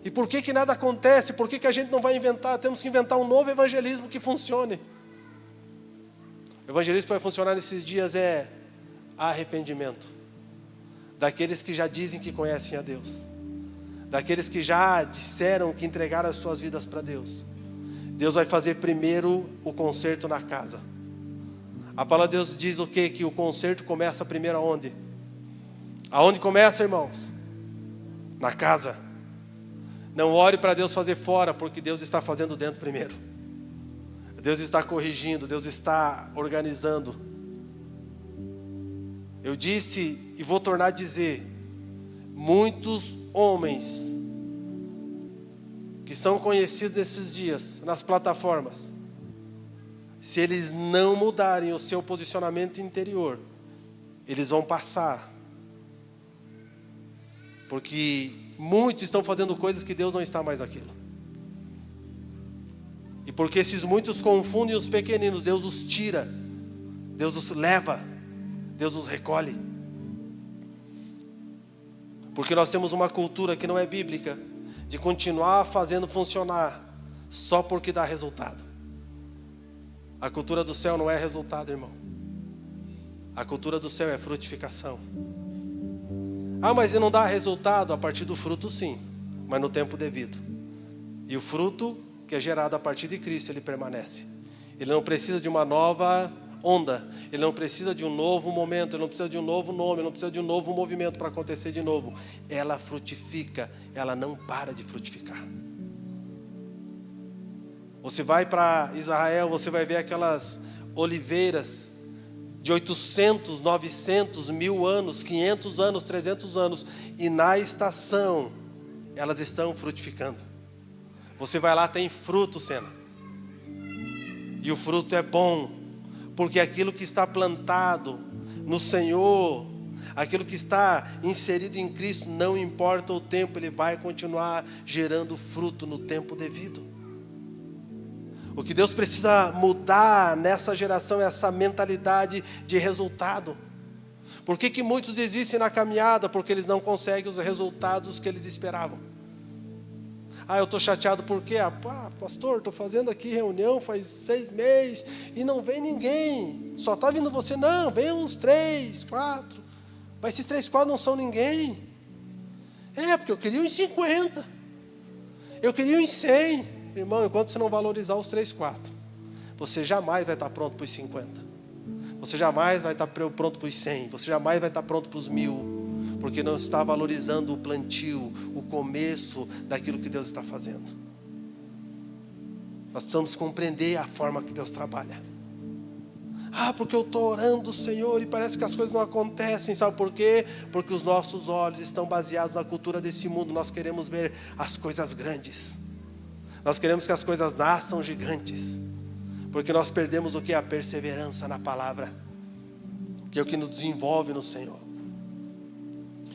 E por que nada acontece? Por que a gente não vai inventar? Temos que inventar um novo evangelismo que funcione. O evangelismo que vai funcionar nesses dias é arrependimento. Daqueles que já dizem que conhecem a Deus. Daqueles que já disseram que entregaram as suas vidas para Deus. Deus vai fazer primeiro o conserto na casa. A palavra de Deus diz o quê? Que o conserto começa primeiro aonde? Aonde começa, irmãos? Na casa. Não ore para Deus fazer fora, porque Deus está fazendo dentro primeiro. Deus está corrigindo, Deus está organizando. Eu disse e vou tornar a dizer, muitos homens que são conhecidos esses dias nas plataformas, se eles não mudarem o seu posicionamento interior, eles vão passar. Porque muitos estão fazendo coisas que Deus não está mais naquilo. E porque esses muitos confundem os pequeninos, Deus os tira, Deus os leva, Deus os recolhe. Porque nós temos uma cultura que não é bíblica, de continuar fazendo funcionar, só porque dá resultado. A cultura do céu não é resultado, irmão. A cultura do céu é frutificação. Mas não dá resultado a partir do fruto, sim, mas no tempo devido. E o fruto que é gerado a partir de Cristo, ele permanece. Ele não precisa de uma nova onda, ele não precisa de um novo momento, ele não precisa de um novo nome, ele não precisa de um novo movimento para acontecer de novo. Ela frutifica, ela não para de frutificar. Você vai para Israel, você vai ver aquelas oliveiras de 800, 900, 1000 anos, 500 anos, 300 anos, e na estação elas estão frutificando. Você vai lá, tem fruto, Sena, e o fruto é bom, porque aquilo que está plantado no Senhor, aquilo que está inserido em Cristo, não importa o tempo, ele vai continuar gerando fruto no tempo devido. O que Deus precisa mudar nessa geração é essa mentalidade de resultado. Por que muitos desistem na caminhada? Porque eles não conseguem os resultados que eles esperavam. Eu estou chateado porque, pastor, estou fazendo aqui reunião faz 6 meses e não vem ninguém. Só está vindo você? Não, vem uns 3, 4. Mas esses 3, 4 não são ninguém. Porque eu queria uns 50. Eu queria uns 100. Irmão, enquanto você não valorizar os 3, 4, você jamais vai estar pronto para os 50. Você jamais vai estar pronto para os 100. Você jamais vai estar pronto para os 1000. Porque não está valorizando o plantio, o começo daquilo que Deus está fazendo. Nós precisamos compreender a forma que Deus trabalha. Porque eu estou orando, Senhor, e parece que as coisas não acontecem. Sabe por quê? Porque os nossos olhos estão baseados na cultura desse mundo. Nós queremos ver as coisas grandes. Nós queremos que as coisas nasçam gigantes. Porque nós perdemos o que? A perseverança na palavra. Que é o que nos desenvolve no Senhor.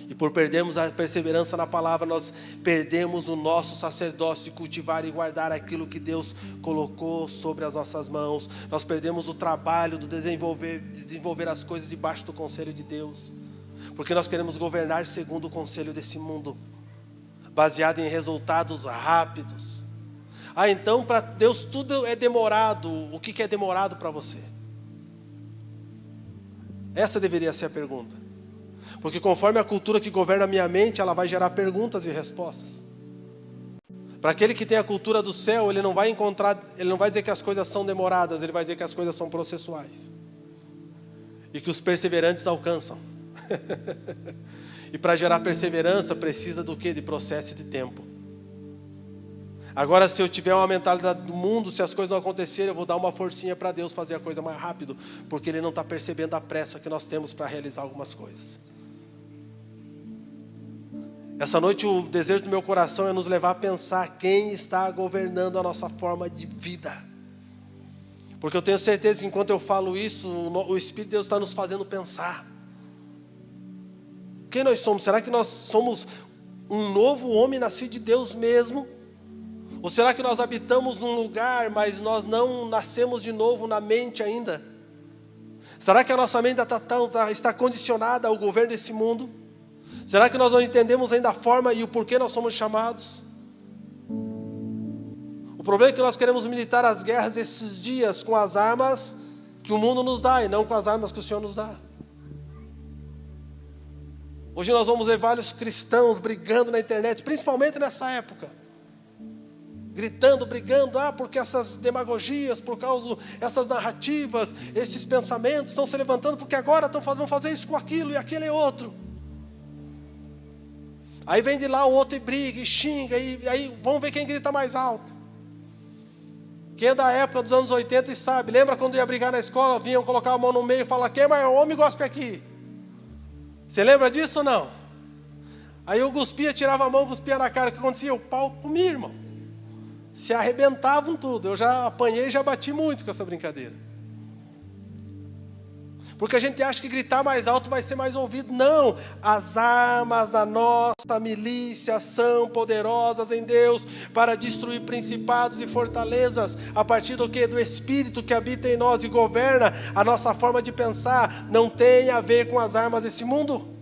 E por perdermos a perseverança na palavra, nós perdemos o nosso sacerdócio de cultivar e guardar aquilo que Deus colocou sobre as nossas mãos. Nós perdemos o trabalho de desenvolver as coisas debaixo do conselho de Deus. Porque nós queremos governar segundo o conselho desse mundo, baseado em resultados rápidos. Então para Deus tudo é demorado. O que é demorado para você? Essa deveria ser a pergunta. Porque conforme a cultura que governa a minha mente, ela vai gerar perguntas e respostas. Para aquele que tem a cultura do céu, ele não vai dizer que as coisas são demoradas, ele vai dizer que as coisas são processuais. E que os perseverantes alcançam. E para gerar perseverança, precisa do quê? De processo e de tempo. Agora, se eu tiver uma mentalidade do mundo, se as coisas não acontecerem, eu vou dar uma forcinha para Deus fazer a coisa mais rápido, porque Ele não está percebendo a pressa que nós temos para realizar algumas coisas. Essa noite o desejo do meu coração é nos levar a pensar quem está governando a nossa forma de vida. Porque eu tenho certeza que enquanto eu falo isso, o Espírito de Deus está nos fazendo pensar. Quem nós somos? Será que nós somos um novo homem nascido de Deus mesmo? Ou será que nós habitamos um lugar, mas nós não nascemos de novo na mente ainda? Será que a nossa mente está condicionada ao governo desse mundo? Será que nós não entendemos ainda a forma e o porquê nós somos chamados? O problema é que nós queremos militar as guerras esses dias com as armas que o mundo nos dá e não com as armas que o Senhor nos dá. Hoje nós vamos ver vários cristãos brigando na internet, principalmente nessa época. Gritando, brigando, porque essas demagogias, por causa dessas narrativas, esses pensamentos estão se levantando, porque agora vão fazer isso com aquilo e aquele é outro. Aí vem de lá o outro e briga, e xinga, e aí vamos ver quem grita mais alto. Quem é da época dos anos 80 e sabe, lembra quando ia brigar na escola, vinham colocar a mão no meio e falar, quem é maior homem, gospe aqui. Você lembra disso ou não? Aí eu cuspia, tirava a mão, cuspia na cara, o que acontecia? O pau comia, irmão. Se arrebentavam tudo, eu já apanhei e já bati muito com essa brincadeira. Porque a gente acha que gritar mais alto vai ser mais ouvido. Não, as armas da nossa milícia são poderosas em Deus para destruir principados e fortalezas. A partir do quê? Do Espírito que habita em nós e governa a nossa forma de pensar. Não tem a ver com as armas desse mundo.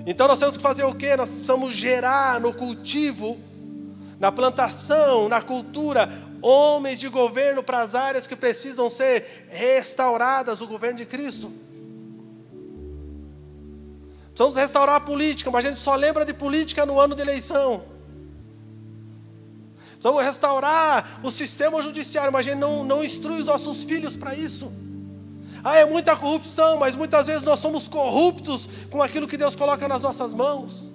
Então nós temos que fazer o quê? Nós precisamos gerar no cultivo, na plantação, na cultura, homens de governo para as áreas que precisam ser restauradas, o governo de Cristo. Precisamos restaurar a política, mas a gente só lembra de política no ano de eleição. Precisamos restaurar o sistema judiciário, mas a gente não instrui os nossos filhos para isso. É muita corrupção, mas muitas vezes nós somos corruptos com aquilo que Deus coloca nas nossas mãos.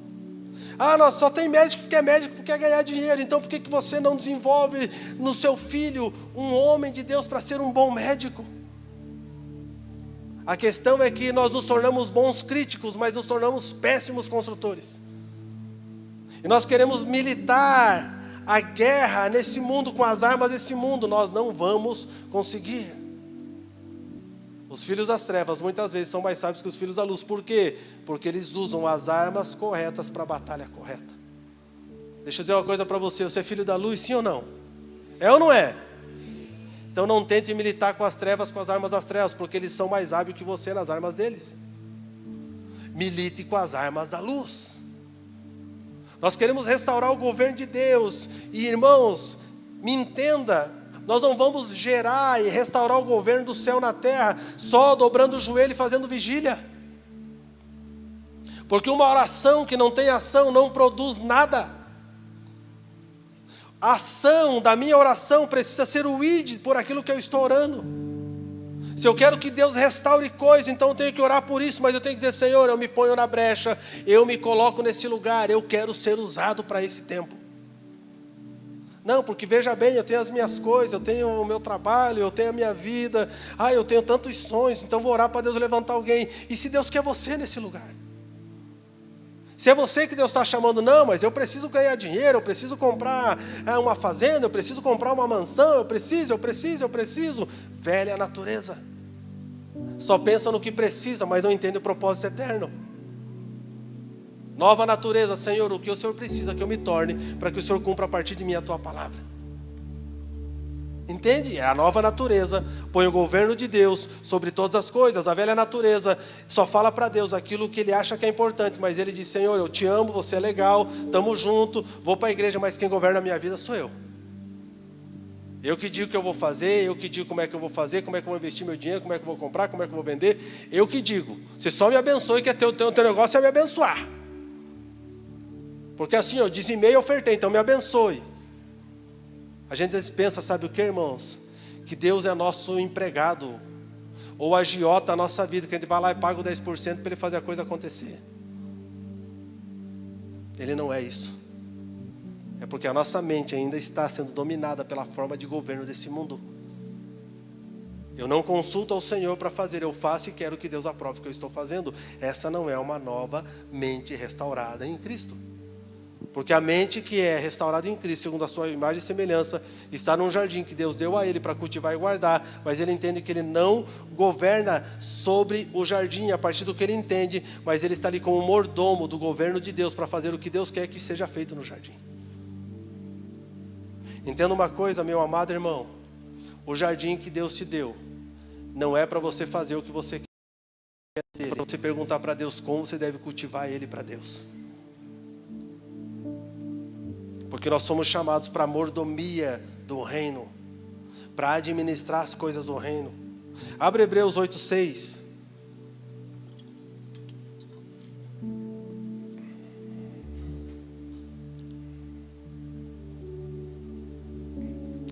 Nós só tem médico que é médico porque quer ganhar dinheiro. Então por que você não desenvolve no seu filho um homem de Deus para ser um bom médico? A questão é que nós nos tornamos bons críticos, mas nos tornamos péssimos construtores. E nós queremos militar a guerra nesse mundo com as armas desse mundo. Nós não vamos conseguir. Os filhos das trevas muitas vezes são mais sábios que os filhos da luz. Por quê? Porque eles usam as armas corretas para a batalha correta. Deixa eu dizer uma coisa para você. Você é filho da luz, sim ou não? É ou não é? Então não tente militar com as trevas, com as armas das trevas, porque eles são mais hábeis que você nas armas deles. Milite com as armas da luz. Nós queremos restaurar o governo de Deus. E irmãos, me entenda, nós não vamos gerar e restaurar o governo do céu na terra só dobrando o joelho e fazendo vigília. Porque uma oração que não tem ação não produz nada. A ação da minha oração precisa ser o id por aquilo que eu estou orando. Se eu quero que Deus restaure coisas, então eu tenho que orar por isso, mas eu tenho que dizer, Senhor, eu me ponho na brecha, eu me coloco nesse lugar, eu quero ser usado para esse tempo. Não, porque veja bem, eu tenho as minhas coisas, eu tenho o meu trabalho, eu tenho a minha vida, eu tenho tantos sonhos, então vou orar para Deus levantar alguém. E se Deus quer você nesse lugar? Se é você que Deus está chamando, não, mas eu preciso ganhar dinheiro, eu preciso comprar uma fazenda, eu preciso comprar uma mansão, eu preciso. Velha natureza. Só pensa no que precisa, mas não entende o propósito eterno. Nova natureza, Senhor, o que o Senhor precisa que eu me torne, para que o Senhor cumpra a partir de mim a Tua palavra. Entende? É a nova natureza, põe o governo de Deus sobre todas as coisas. A velha natureza só fala para Deus aquilo que ele acha que é importante, mas ele diz, Senhor, eu te amo, você é legal, estamos juntos, vou para a igreja, mas quem governa a minha vida sou eu. Eu que digo o que eu vou fazer, eu que digo como é que eu vou fazer, como é que eu vou investir meu dinheiro, como é que eu vou comprar, como é que eu vou vender, eu que digo. Você só me abençoe, que teu negócio é me abençoar. Porque assim, eu dizimei e ofertei, então me abençoe. A gente pensa, sabe o que, irmãos? Que Deus é nosso empregado, ou agiota da nossa vida, que a gente vai lá e paga o 10% para Ele fazer a coisa acontecer. Ele não é isso. É porque a nossa mente ainda está sendo dominada pela forma de governo desse mundo. Eu não consulto ao Senhor para fazer, eu faço e quero que Deus aprove o que eu estou fazendo. Essa não é uma nova mente restaurada em Cristo. Porque a mente que é restaurada em Cristo, segundo a sua imagem e semelhança, está num jardim que Deus deu a ele para cultivar e guardar, mas ele entende que ele não governa sobre o jardim a partir do que ele entende, mas ele está ali como mordomo do governo de Deus para fazer o que Deus quer que seja feito no jardim. Entenda uma coisa, meu amado irmão, o jardim que Deus te deu não é para você fazer o que você quer, é para você perguntar para Deus como você deve cultivar ele para Deus. Porque nós somos chamados para a mordomia do reino, para administrar as coisas do reino. Abre Hebreus 8:6.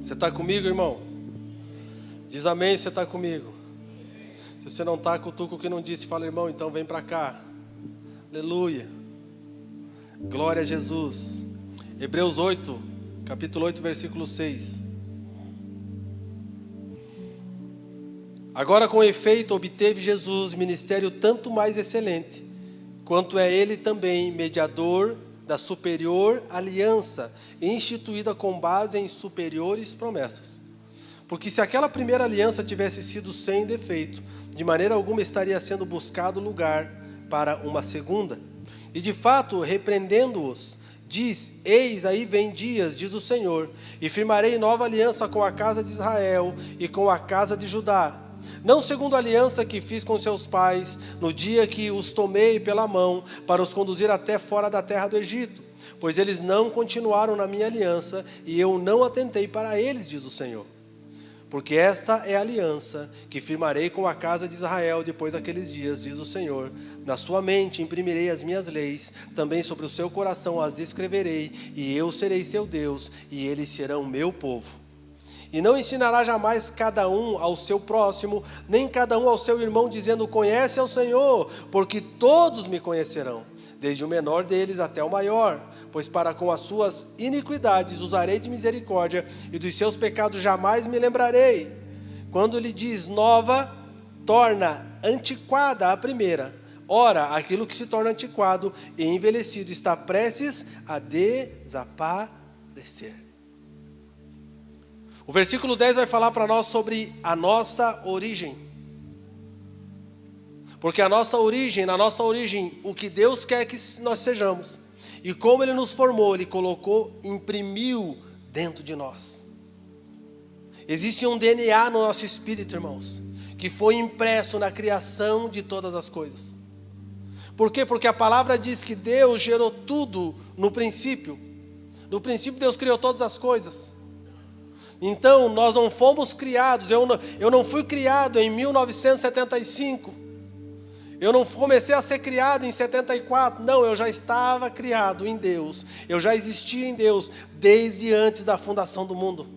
Você está comigo, irmão? Diz amém se você está comigo. Se você não está, cutuca o que não disse. Fala, irmão, então vem para cá. Aleluia. Glória a Jesus. Hebreus 8, capítulo 8, versículo 6. Agora, com efeito, obteve Jesus ministério tanto mais excelente, quanto é ele também mediador da superior aliança, instituída com base em superiores promessas. Porque se aquela primeira aliança tivesse sido sem defeito, de maneira alguma estaria sendo buscado lugar para uma segunda. E de fato, repreendendo-os, diz, eis aí vem dias, diz o Senhor, e firmarei nova aliança com a casa de Israel e com a casa de Judá. Não segundo a aliança que fiz com seus pais, no dia que os tomei pela mão, para os conduzir até fora da terra do Egito. Pois eles não continuaram na minha aliança, e eu não atentei para eles, diz o Senhor. Porque esta é a aliança que firmarei com a casa de Israel depois daqueles dias, diz o Senhor. Na sua mente imprimirei as minhas leis, também sobre o seu coração as escreverei, e eu serei seu Deus, e eles serão meu povo. E não ensinará jamais cada um ao seu próximo, nem cada um ao seu irmão, dizendo, conhece ao Senhor, porque todos me conhecerão, desde o menor deles até o maior, pois para com as suas iniquidades usarei de misericórdia, e dos seus pecados jamais me lembrarei. Quando lhe diz nova, torna antiquada a primeira. Ora, aquilo que se torna antiquado e envelhecido está prestes a desaparecer. O versículo 10 vai falar para nós sobre a nossa origem. Porque na nossa origem, o que Deus quer que nós sejamos, E como Ele nos formou, Ele colocou, imprimiu dentro de nós. Existe um DNA no nosso espírito, irmãos, que foi impresso na criação de todas as coisas. Por quê? Porque a palavra diz que Deus gerou tudo no princípio. No princípio Deus criou todas as coisas. Então nós não fomos criados, eu não fui criado em 1975. Eu não comecei a ser criado em 74, não, eu já estava criado em Deus. Eu já existia em Deus desde antes da fundação do mundo.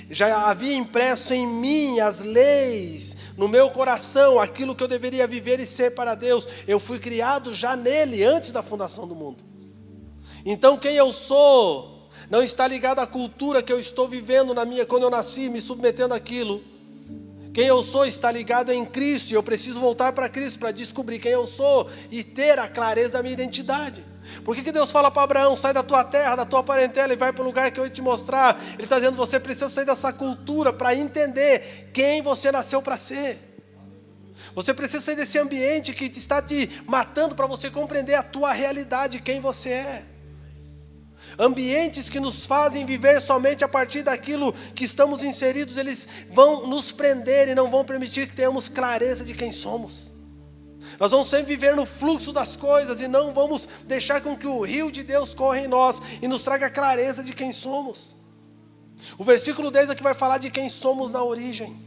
Já havia impresso em mim as leis, no meu coração, aquilo que eu deveria viver e ser para Deus. Eu fui criado já nele, antes da fundação do mundo. Então quem eu sou não está ligado à cultura que eu estou vivendo quando eu nasci, me submetendo àquilo. Quem eu sou está ligado em Cristo, e eu preciso voltar para Cristo para descobrir quem eu sou e ter a clareza da minha identidade. Por que Deus fala para Abraão, sai da tua terra, da tua parentela e vai para o lugar que eu vou te mostrar? Ele está dizendo, você precisa sair dessa cultura para entender quem você nasceu para ser. Você precisa sair desse ambiente que está te matando para você compreender a tua realidade, quem você é. Ambientes que nos fazem viver somente a partir daquilo que estamos inseridos, eles vão nos prender e não vão permitir que tenhamos clareza de quem somos. Nós vamos sempre viver no fluxo das coisas e não vamos deixar com que o rio de Deus corra em nós e nos traga clareza de quem somos. O versículo 10 aqui vai falar de quem somos na origem.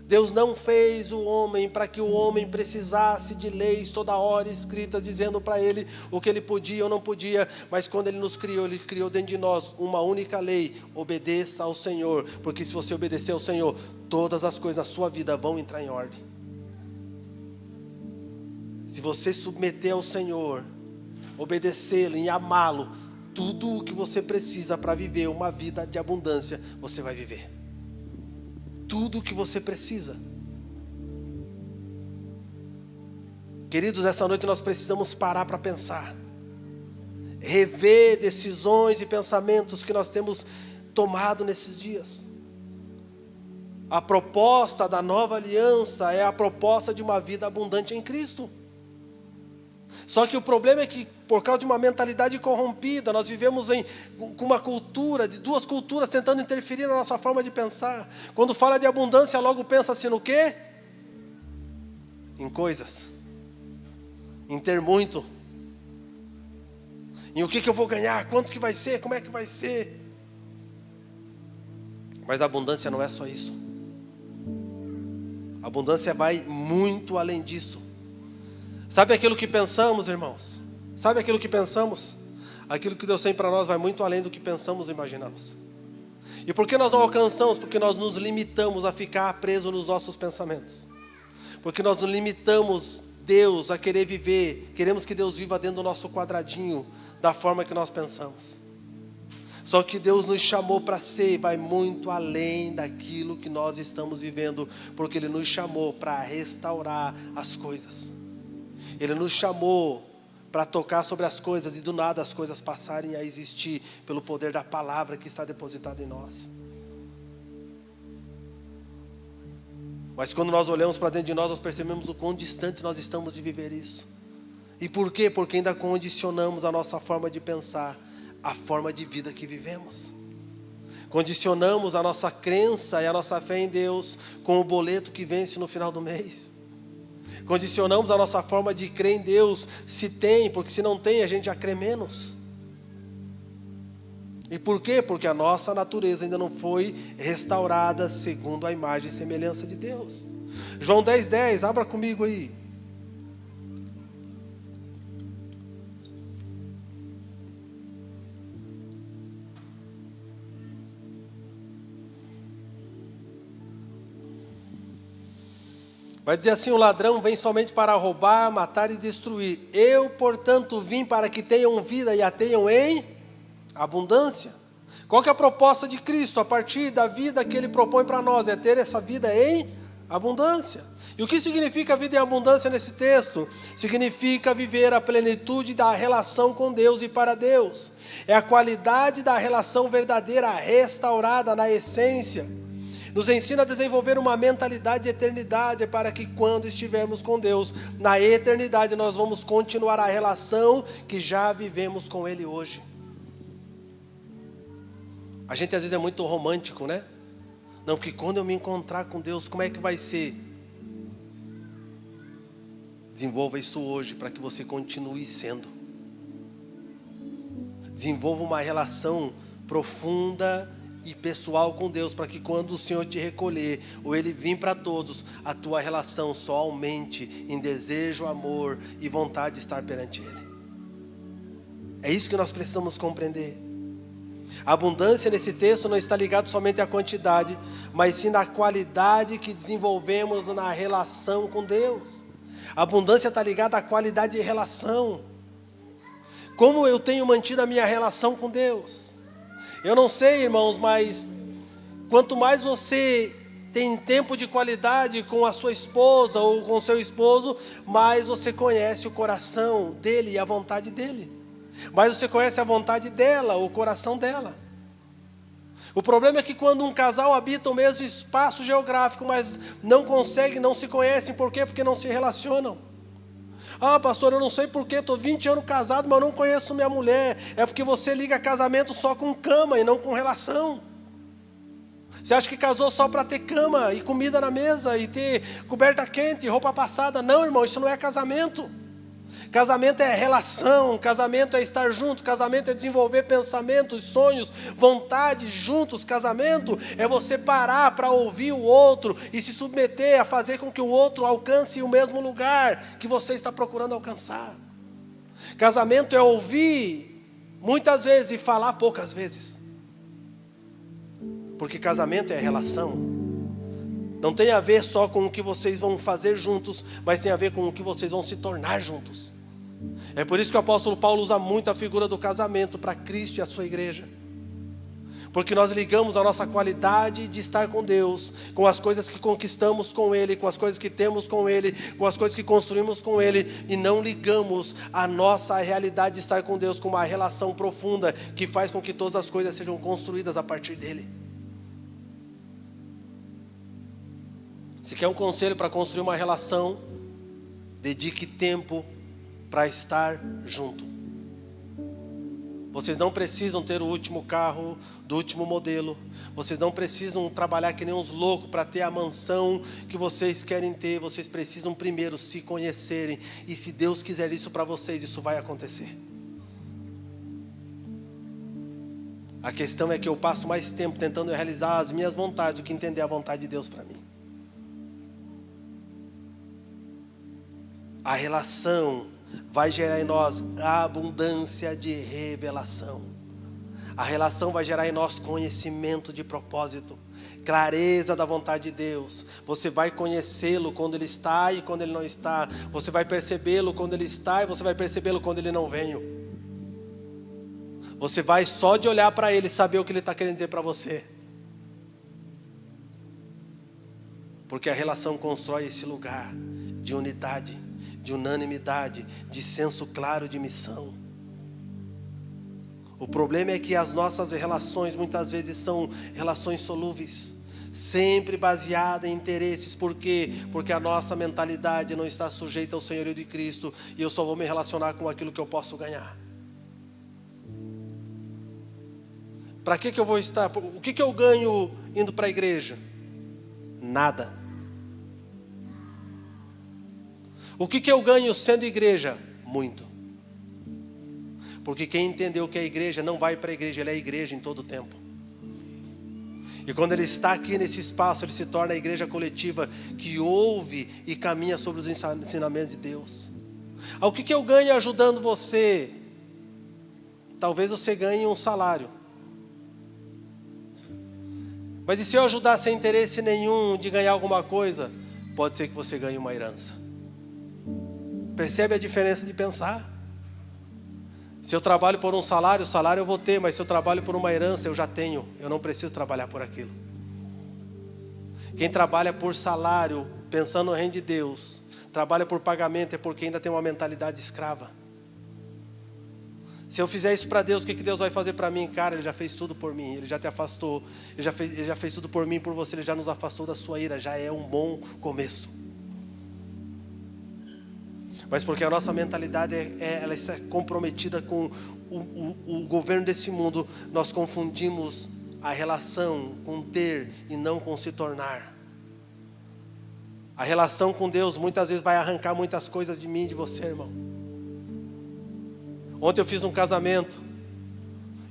Deus não fez o homem para que o homem precisasse de leis toda hora escritas, dizendo para ele o que ele podia ou não podia, mas quando ele nos criou, ele criou dentro de nós uma única lei: obedeça ao Senhor, porque se você obedecer ao Senhor, todas as coisas na sua vida vão entrar em ordem. Se você submeter ao Senhor, obedecê-lo e amá-lo, tudo o que você precisa para viver uma vida de abundância, você vai viver. Tudo o que você precisa. Queridos, essa noite nós precisamos parar para pensar, rever decisões e pensamentos que nós temos tomado nesses dias. A proposta da nova aliança é a proposta de uma vida abundante em Cristo. Só que o problema é que, por causa de uma mentalidade corrompida, nós vivemos com uma cultura, de duas culturas tentando interferir na nossa forma de pensar. Quando fala de abundância, logo pensa assim no quê? Em coisas. Em ter muito. Em o que eu vou ganhar, quanto que vai ser, como é que vai ser. Mas a abundância não é só isso. A abundância vai muito além disso. Sabe aquilo que pensamos, irmãos? Sabe aquilo que pensamos? Aquilo que Deus tem para nós vai muito além do que pensamos e imaginamos. E por que nós não alcançamos? Porque nós nos limitamos a ficar presos nos nossos pensamentos. Porque nós nos limitamos, Deus, a querer viver. Queremos que Deus viva dentro do nosso quadradinho, da forma que nós pensamos. Só que Deus nos chamou para ser, vai muito além daquilo que nós estamos vivendo. Porque Ele nos chamou para restaurar as coisas. Ele nos chamou para tocar sobre as coisas e do nada as coisas passarem a existir pelo poder da palavra que está depositada em nós. Mas quando nós olhamos para dentro de nós percebemos o quão distante nós estamos de viver isso. E por quê? Porque ainda condicionamos a nossa forma de pensar, a forma de vida que vivemos. Condicionamos a nossa crença e a nossa fé em Deus com o boleto que vence no final do mês. Condicionamos a nossa forma de crer em Deus, se tem, porque se não tem, a gente já crê menos. E por quê? Porque a nossa natureza ainda não foi restaurada segundo a imagem e semelhança de Deus. João 10:10, abra comigo aí. Vai dizer assim: o ladrão vem somente para roubar, matar e destruir. Eu, portanto, vim para que tenham vida e a tenham em abundância. Qual que é a proposta de Cristo a partir da vida que Ele propõe para nós? É ter essa vida em abundância. E o que significa vida em abundância nesse texto? Significa viver a plenitude da relação com Deus e para Deus. É a qualidade da relação verdadeira restaurada na essência. Nos ensina a desenvolver uma mentalidade de eternidade para que quando estivermos com Deus, na eternidade, nós vamos continuar a relação que já vivemos com Ele hoje. A gente às vezes é muito romântico, né? Não, que quando eu me encontrar com Deus, como é que vai ser? Desenvolva isso hoje para que você continue sendo. Desenvolva uma relação profunda e pessoal com Deus, para que quando o Senhor te recolher, ou Ele vir para todos, a tua relação só aumente em desejo, amor e vontade de estar perante Ele. É isso que nós precisamos compreender. A abundância nesse texto não está ligada somente à quantidade, mas sim na qualidade que desenvolvemos na relação com Deus. A abundância está ligada à qualidade de relação. Como eu tenho mantido a minha relação com Deus? Eu não sei, irmãos, mas quanto mais você tem tempo de qualidade com a sua esposa ou com o seu esposo, mais você conhece o coração dele e a vontade dele. Mais você conhece a vontade dela, o coração dela. O problema é que quando um casal habita o mesmo espaço geográfico, mas não consegue, não se conhecem, por quê? Porque não se relacionam. Ah, pastor, eu não sei porquê, estou 20 anos casado, mas eu não conheço minha mulher. É porque você liga casamento só com cama e não com relação. Você acha que casou só para ter cama e comida na mesa e ter coberta quente e roupa passada? Não, irmão, isso não é casamento. Casamento é relação, casamento é estar junto, casamento é desenvolver pensamentos, sonhos, vontades juntos. Casamento é você parar para ouvir o outro e se submeter a fazer com que o outro alcance o mesmo lugar que você está procurando alcançar. Casamento é ouvir muitas vezes e falar poucas vezes. Porque casamento é relação. Não tem a ver só com o que vocês vão fazer juntos, mas tem a ver com o que vocês vão se tornar juntos. É por isso que o apóstolo Paulo usa muito a figura do casamento para Cristo e a sua igreja. Porque nós ligamos a nossa qualidade de estar com Deus, com as coisas que conquistamos com Ele, com as coisas que temos com Ele, com as coisas que construímos com Ele, e não ligamos a nossa realidade de estar com Deus com uma relação profunda que faz com que todas as coisas sejam construídas a partir dEle. Se quer um conselho para construir uma relação, dedique tempo para estar junto. Vocês não precisam ter o último carro do último modelo. Vocês não precisam trabalhar que nem uns loucos para ter a mansão que vocês querem ter. Vocês precisam primeiro se conhecerem. E se Deus quiser isso para vocês, isso vai acontecer. A questão é que eu passo mais tempo tentando realizar as minhas vontades do que entender a vontade de Deus para mim. A relação vai gerar em nós a abundância de revelação. A relação vai gerar em nós conhecimento de propósito, clareza da vontade de Deus. Você vai conhecê-lo quando Ele está e quando Ele não está. Você vai percebê-lo quando Ele está e você vai percebê-lo quando Ele não vem. Você vai só de olhar para Ele saber o que Ele está querendo dizer para você. Porque a relação constrói esse lugar de unidade, de unanimidade, de senso claro de missão. O problema é que as nossas relações muitas vezes são relações solúveis, sempre baseadas em interesses. Por quê? Porque a nossa mentalidade não está sujeita ao senhorio de Cristo e eu só vou me relacionar com aquilo que eu posso ganhar. Para que eu vou estar? O que eu ganho indo para a igreja? Nada. O que eu ganho sendo igreja? Muito. Porque quem entendeu que é igreja não vai para a igreja, ele é igreja em todo o tempo. E quando ele está aqui nesse espaço, ele se torna a igreja coletiva que ouve e caminha sobre os ensinamentos de Deus. O que eu ganho ajudando você? Talvez você ganhe um salário. Mas e se eu ajudar sem interesse nenhum de ganhar alguma coisa? Pode ser que você ganhe uma herança. Percebe a diferença de pensar? Se eu trabalho por um salário, o salário eu vou ter, mas se eu trabalho por uma herança, eu já tenho. Eu não preciso trabalhar por aquilo. Quem trabalha por salário, pensando no reino de Deus, trabalha por pagamento, é porque ainda tem uma mentalidade escrava. Se eu fizer isso para Deus, o que Deus vai fazer para mim? Cara, Ele já fez tudo por mim, Ele já te afastou, Ele já fez tudo por mim, por você, Ele já nos afastou da sua ira, já é um bom começo. Mas porque a nossa mentalidade ela está comprometida com o governo desse mundo, nós confundimos a relação com ter e não com se tornar. A relação com Deus muitas vezes vai arrancar muitas coisas de mim e de você, irmão. Ontem eu fiz um casamento.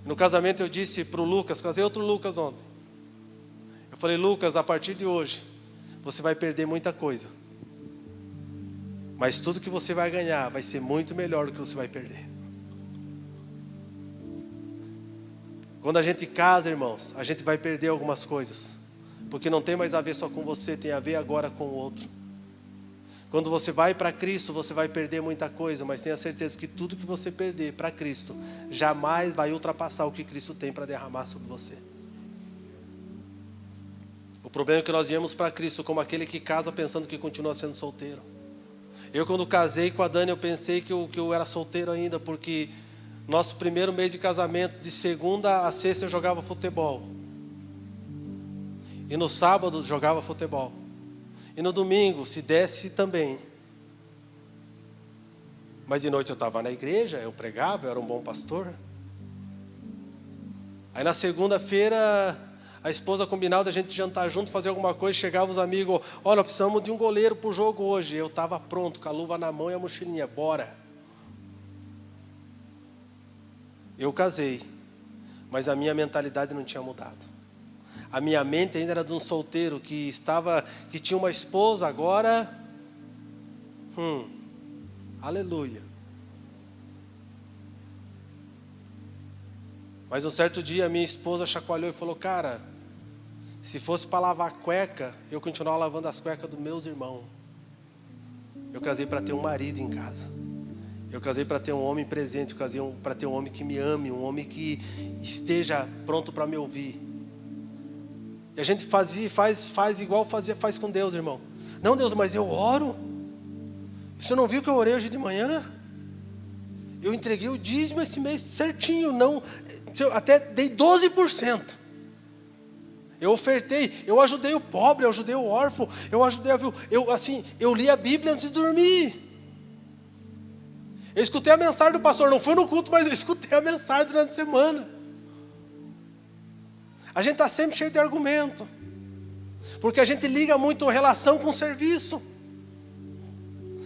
No casamento eu disse para o Lucas, casei outro Lucas ontem. Eu falei, Lucas, a partir de hoje, você vai perder muita coisa. Mas tudo que você vai ganhar vai ser muito melhor do que você vai perder. Quando a gente casa, irmãos, a gente vai perder algumas coisas. Porque não tem mais a ver só com você, tem a ver agora com o outro. Quando você vai para Cristo, você vai perder muita coisa, mas tenha certeza que tudo que você perder para Cristo, jamais vai ultrapassar o que Cristo tem para derramar sobre você. O problema é que nós viemos para Cristo como aquele que casa pensando que continua sendo solteiro. Eu, quando casei com a Dani, eu pensei que eu era solteiro ainda, porque nosso primeiro mês de casamento, de segunda a sexta, eu jogava futebol. E no sábado, jogava futebol. E no domingo, se desse também. Mas de noite eu estava na igreja, eu pregava, eu era um bom pastor. Aí na segunda-feira, a esposa combinava da gente jantar junto, fazer alguma coisa, chegavam os amigos, olha, precisamos de um goleiro para o jogo hoje. Eu estava pronto, com a luva na mão e a mochilinha, bora. Eu casei, mas a minha mentalidade não tinha mudado. A minha mente ainda era de um solteiro que tinha uma esposa agora. Aleluia. Mas um certo dia a minha esposa chacoalhou e falou, cara, se fosse para lavar a cueca, eu continuava lavando as cuecas dos meus irmãos. Eu casei para ter um marido em casa. Eu casei para ter um homem presente, eu casei para ter um homem que me ame, um homem que esteja pronto para me ouvir. E a gente faz igual faz com Deus, irmão. Não, Deus, mas eu oro. Você não viu que eu orei hoje de manhã? Eu entreguei o dízimo esse mês certinho, não, eu até dei 12%. Eu ofertei, eu ajudei o pobre, eu ajudei o órfão, eu ajudei eu li a Bíblia antes de dormir. Eu escutei a mensagem do pastor, não fui no culto, mas eu escutei a mensagem durante a semana. A gente está sempre cheio de argumento, porque a gente liga muito relação com serviço.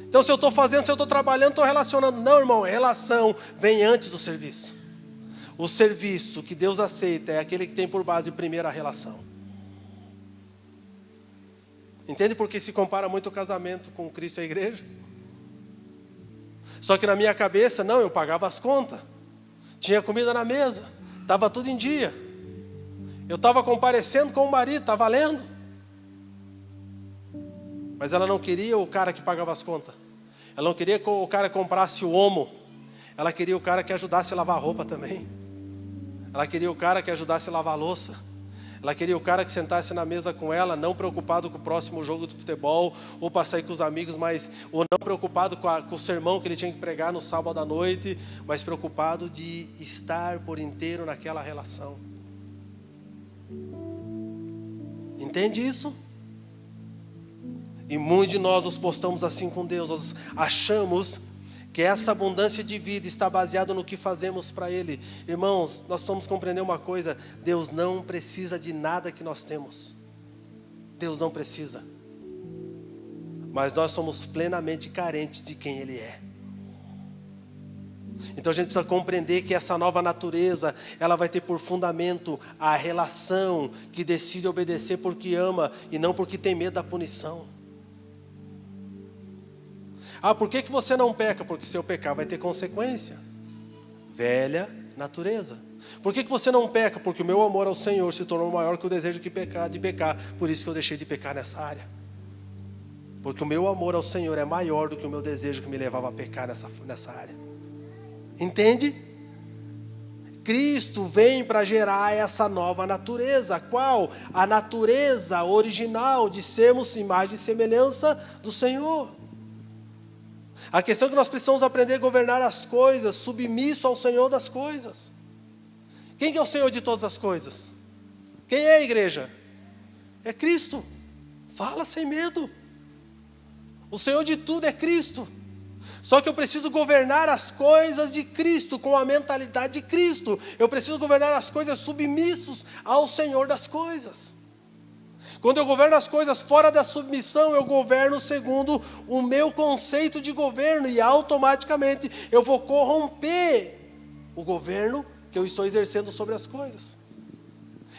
Então se eu estou fazendo, se eu estou trabalhando, estou relacionando. Não, irmão, relação vem antes do serviço. O serviço que Deus aceita é aquele que tem por base primeiro a relação. Entende por que se compara muito o casamento com Cristo e a igreja? Só que na minha cabeça, não, eu pagava as contas, tinha comida na mesa, estava tudo em dia. Eu estava comparecendo com o marido, está valendo. Mas ela não queria o cara que pagava as contas. Ela não queria que o cara comprasse o omo. Ela queria o cara que ajudasse a lavar a roupa também. Ela queria o cara que ajudasse a lavar a louça. Ela queria o cara que sentasse na mesa com ela, não preocupado com o próximo jogo de futebol, ou para sair com os amigos, ou não preocupado com o sermão que ele tinha que pregar no sábado à noite, mas preocupado de estar por inteiro naquela relação. Entende isso? E muitos de nós nos postamos assim com Deus, nós achamos que essa abundância de vida está baseada no que fazemos para Ele. Irmãos, nós precisamos compreender uma coisa, Deus não precisa de nada que nós temos. Deus não precisa. Mas nós somos plenamente carentes de quem Ele é. Então a gente precisa compreender que essa nova natureza, ela vai ter por fundamento a relação que decide obedecer porque ama e não porque tem medo da punição. Por que você não peca? Porque se eu pecar vai ter consequência. Velha natureza. Por que você não peca? Porque o meu amor ao Senhor se tornou maior que o desejo de pecar. Por isso que eu deixei de pecar nessa área. Porque o meu amor ao Senhor é maior do que o meu desejo que me levava a pecar nessa área. Entende? Cristo vem para gerar essa nova natureza. Qual? A natureza original de sermos imagem e semelhança do Senhor. A questão é que nós precisamos aprender a governar as coisas, submisso ao Senhor das coisas. Quem que é o Senhor de todas as coisas? Quem é a igreja? É Cristo. Fala sem medo. O Senhor de tudo é Cristo. Só que eu preciso governar as coisas de Cristo, com a mentalidade de Cristo. Eu preciso governar as coisas submissos ao Senhor das coisas. Quando eu governo as coisas fora da submissão, eu governo segundo o meu conceito de governo, e automaticamente eu vou corromper o governo que eu estou exercendo sobre as coisas.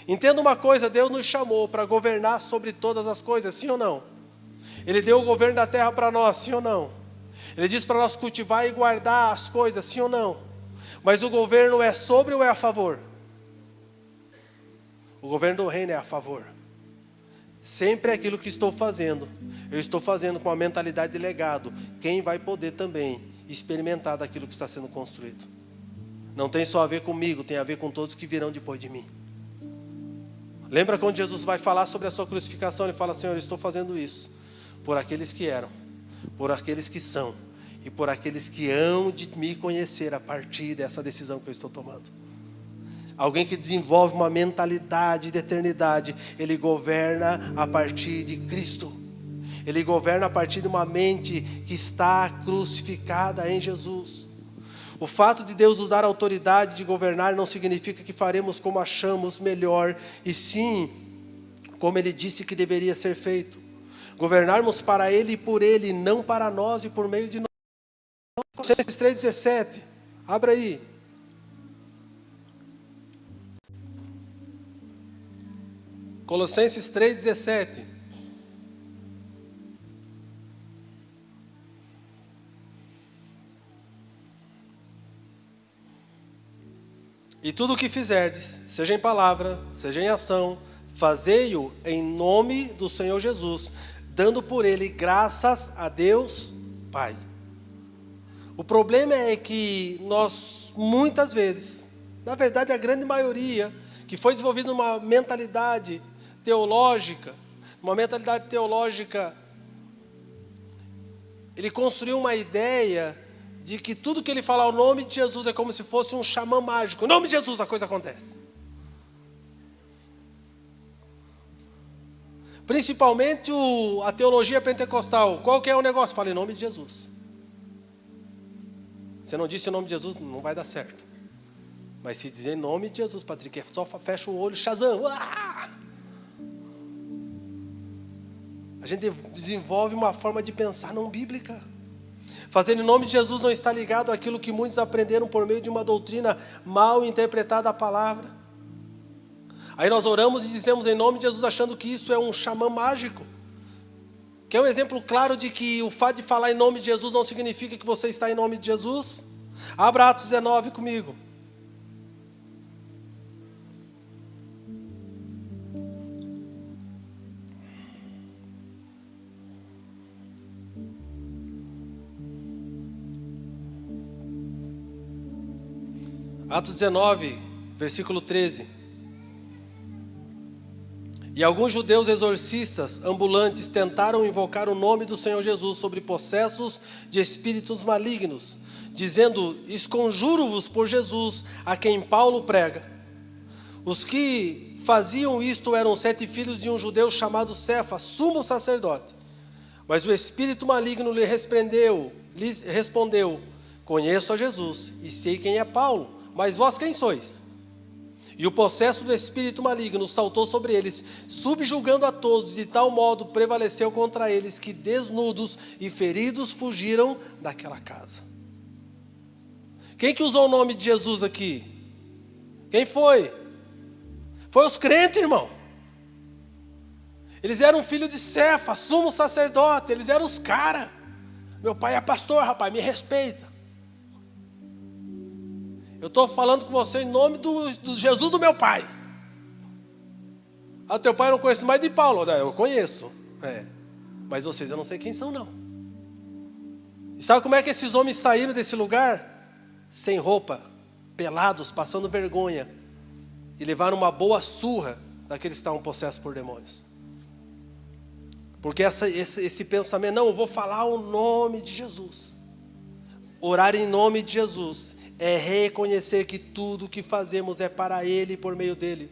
Entenda uma coisa, Deus nos chamou para governar sobre todas as coisas, sim ou não? Ele deu o governo da terra para nós, sim ou não? Ele diz para nós cultivar e guardar as coisas, sim ou não? Mas o governo é sobre ou é a favor? O governo do reino é a favor. Sempre aquilo que estou fazendo, eu estou fazendo com a mentalidade de legado. Quem vai poder também experimentar daquilo que está sendo construído? Não tem só a ver comigo, tem a ver com todos que virão depois de mim. Lembra quando Jesus vai falar sobre a sua crucificação? Ele fala: Senhor, eu estou fazendo isso por aqueles que eram, por aqueles que são e por aqueles que hão de me conhecer a partir dessa decisão que eu estou tomando. Alguém que desenvolve uma mentalidade de eternidade, ele governa a partir de Cristo. Ele governa a partir de uma mente que está crucificada em Jesus. O fato de Deus nos dar a autoridade de governar não significa que faremos como achamos melhor, e sim como Ele disse que deveria ser feito. Governarmos para Ele e por Ele, não para nós e por meio de nós. Colossenses 3,17, abra aí. Colossenses 3,17. E tudo o que fizerdes, seja em palavra, seja em ação, fazei-o em nome do Senhor Jesus, dando por ele graças a Deus Pai. O problema é que nós, muitas vezes, na verdade a grande maioria, que foi desenvolvida numa mentalidade teológica, ele construiu uma ideia de que tudo que ele falar o nome de Jesus é como se fosse um xamã mágico. Em nome de Jesus a coisa acontece. Principalmente a teologia pentecostal. Qual que é o negócio? Fala em nome de Jesus. Se não disse o nome de Jesus, não vai dar certo. Mas se dizer em nome de Jesus, Patrick, só fecha o olho, Shazam. A gente desenvolve uma forma de pensar não bíblica. Fazer em nome de Jesus não está ligado àquilo que muitos aprenderam por meio de uma doutrina mal interpretada da palavra. Aí nós oramos e dizemos em nome de Jesus achando que isso é um xamã mágico. Que é um exemplo claro de que o fato de falar em nome de Jesus não significa que você está em nome de Jesus. Abra Atos 19 comigo. Atos 19, versículo 13. E alguns judeus exorcistas ambulantes tentaram invocar o nome do Senhor Jesus sobre possessos de espíritos malignos, dizendo: esconjuro-vos por Jesus, a quem Paulo prega. Os que faziam isto eram 7 filhos de um judeu chamado Cefas, sumo sacerdote. Mas o espírito maligno lhe respondeu: conheço a Jesus e sei quem é Paulo, mas vós quem sois? E o possesso do espírito maligno saltou sobre eles, subjugando a todos, de tal modo prevaleceu contra eles, que desnudos e feridos fugiram daquela casa. Quem que usou o nome de Jesus aqui? Quem foi? Foi os crentes, irmão. Eles eram filhos de Cefas, sumo sacerdote, eles eram os caras. Meu pai é pastor, rapaz, me respeita. Eu estou falando com você em nome do Jesus do meu pai. Ah, teu pai eu não conhece mais de Paulo. Eu conheço. Mas vocês eu não sei quem são, não. E sabe como é que esses homens saíram desse lugar? Sem roupa, pelados, passando vergonha. E levaram uma boa surra daqueles que estavam possessos por demônios. Porque esse pensamento, não, eu vou falar o nome de Jesus. Orar em nome de Jesus é reconhecer que tudo o que fazemos é para Ele e por meio dEle.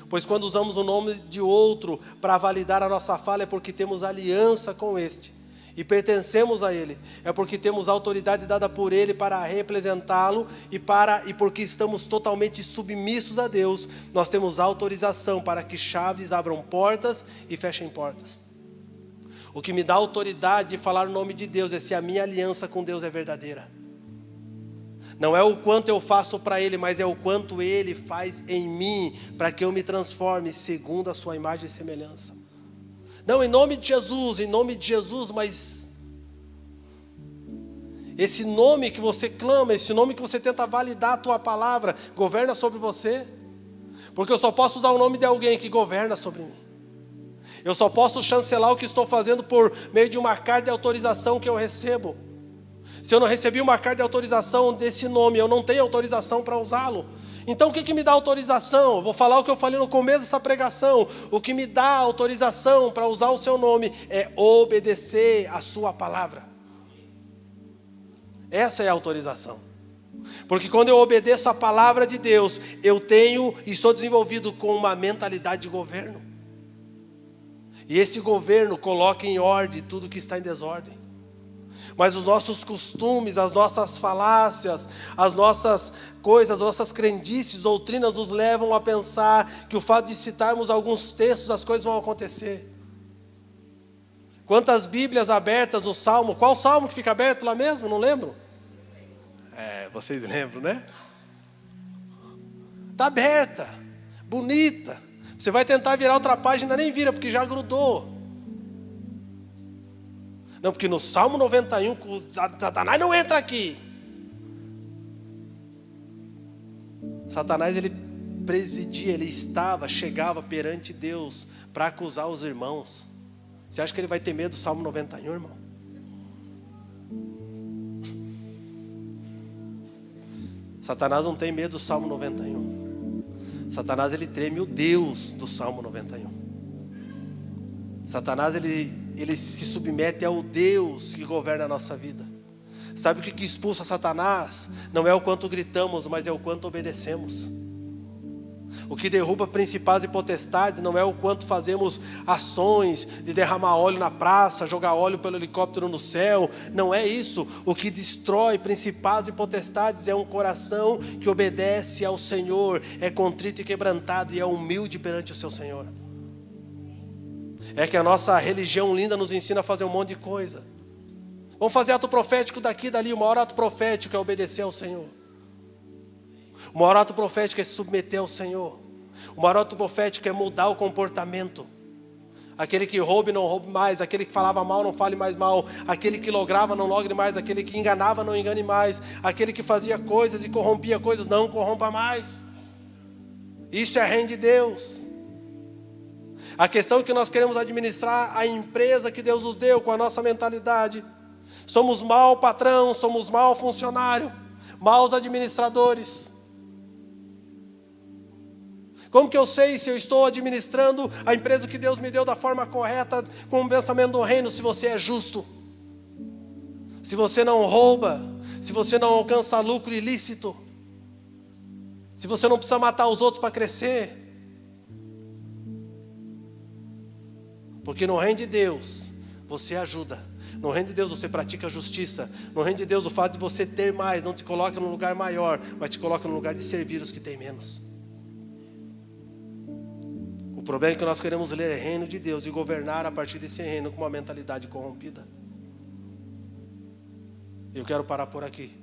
Pois quando usamos o nome de outro para validar a nossa fala é porque temos aliança com este e pertencemos a Ele. É porque temos autoridade dada por Ele para representá-lo e porque estamos totalmente submissos a Deus, nós temos autorização para que chaves abram portas e fechem portas. O que me dá autoridade de falar o nome de Deus é se a minha aliança com Deus é verdadeira. Não é o quanto eu faço para Ele, mas é o quanto Ele faz em mim, para que eu me transforme segundo a sua imagem e semelhança. Não, em nome de Jesus, mas esse nome que você clama, esse nome que você tenta validar a tua palavra, governa sobre você? Porque eu só posso usar o nome de alguém que governa sobre mim. Eu só posso chancelar o que estou fazendo por meio de uma carta de autorização que eu recebo. Se eu não recebi uma carta de autorização desse nome, eu não tenho autorização para usá-lo. Então o que me dá autorização? Eu vou falar o que eu falei no começo dessa pregação. O que me dá autorização para usar o seu nome é obedecer a sua palavra. Essa é a autorização. Porque quando eu obedeço a palavra de Deus, eu tenho e sou desenvolvido com uma mentalidade de governo. E esse governo coloca em ordem tudo que está em desordem. Mas os nossos costumes, as nossas falácias, as nossas coisas, as nossas crendices, doutrinas nos levam a pensar que o fato de citarmos alguns textos, as coisas vão acontecer. Quantas Bíblias abertas no Salmo? Qual Salmo que fica aberto lá mesmo? Não lembro. Vocês lembram, né? Está aberta, bonita. Você vai tentar virar outra página, nem vira, porque já grudou. Não, porque no Salmo 91, Satanás não entra aqui. Satanás, ele presidia, ele chegava perante Deus para acusar os irmãos. Você acha que ele vai ter medo do Salmo 91, irmão? Satanás não tem medo do Salmo 91. Satanás, ele treme o Deus do Salmo 91. Satanás, ele se submete ao Deus que governa a nossa vida. Sabe o que expulsa Satanás? Não é o quanto gritamos, mas é o quanto obedecemos. O que derruba principados e potestades não é o quanto fazemos ações de derramar óleo na praça, jogar óleo pelo helicóptero no céu. Não é isso. O que destrói principados e potestades é um coração que obedece ao Senhor, é contrito e quebrantado e é humilde perante o seu Senhor. É que a nossa religião linda nos ensina a fazer um monte de coisa. Vamos fazer ato profético daqui e dali. O maior ato profético é obedecer ao Senhor. O maior ato profético é se submeter ao Senhor. O maior ato profético é mudar o comportamento. Aquele que roube, não roube mais. Aquele que falava mal, não fale mais mal. Aquele que lograva, não logre mais. Aquele que enganava, não engane mais. Aquele que fazia coisas e corrompia coisas, não corrompa mais. Isso é reino de Deus. A questão é que nós queremos administrar a empresa que Deus nos deu com a nossa mentalidade. Somos mau patrão, somos mau funcionário, maus administradores. Como que eu sei se eu estou administrando a empresa que Deus me deu da forma correta, com o pensamento do reino, se você é justo? Se você não rouba, se você não alcança lucro ilícito, se você não precisa matar os outros para crescer. Porque no reino de Deus, você ajuda. No reino de Deus você pratica justiça. No reino de Deus o fato de você ter mais não te coloca num lugar maior, mas te coloca no lugar de servir os que têm menos. O problema é que nós queremos ler o reino de Deus e governar a partir desse reino com uma mentalidade corrompida. Eu quero parar por aqui.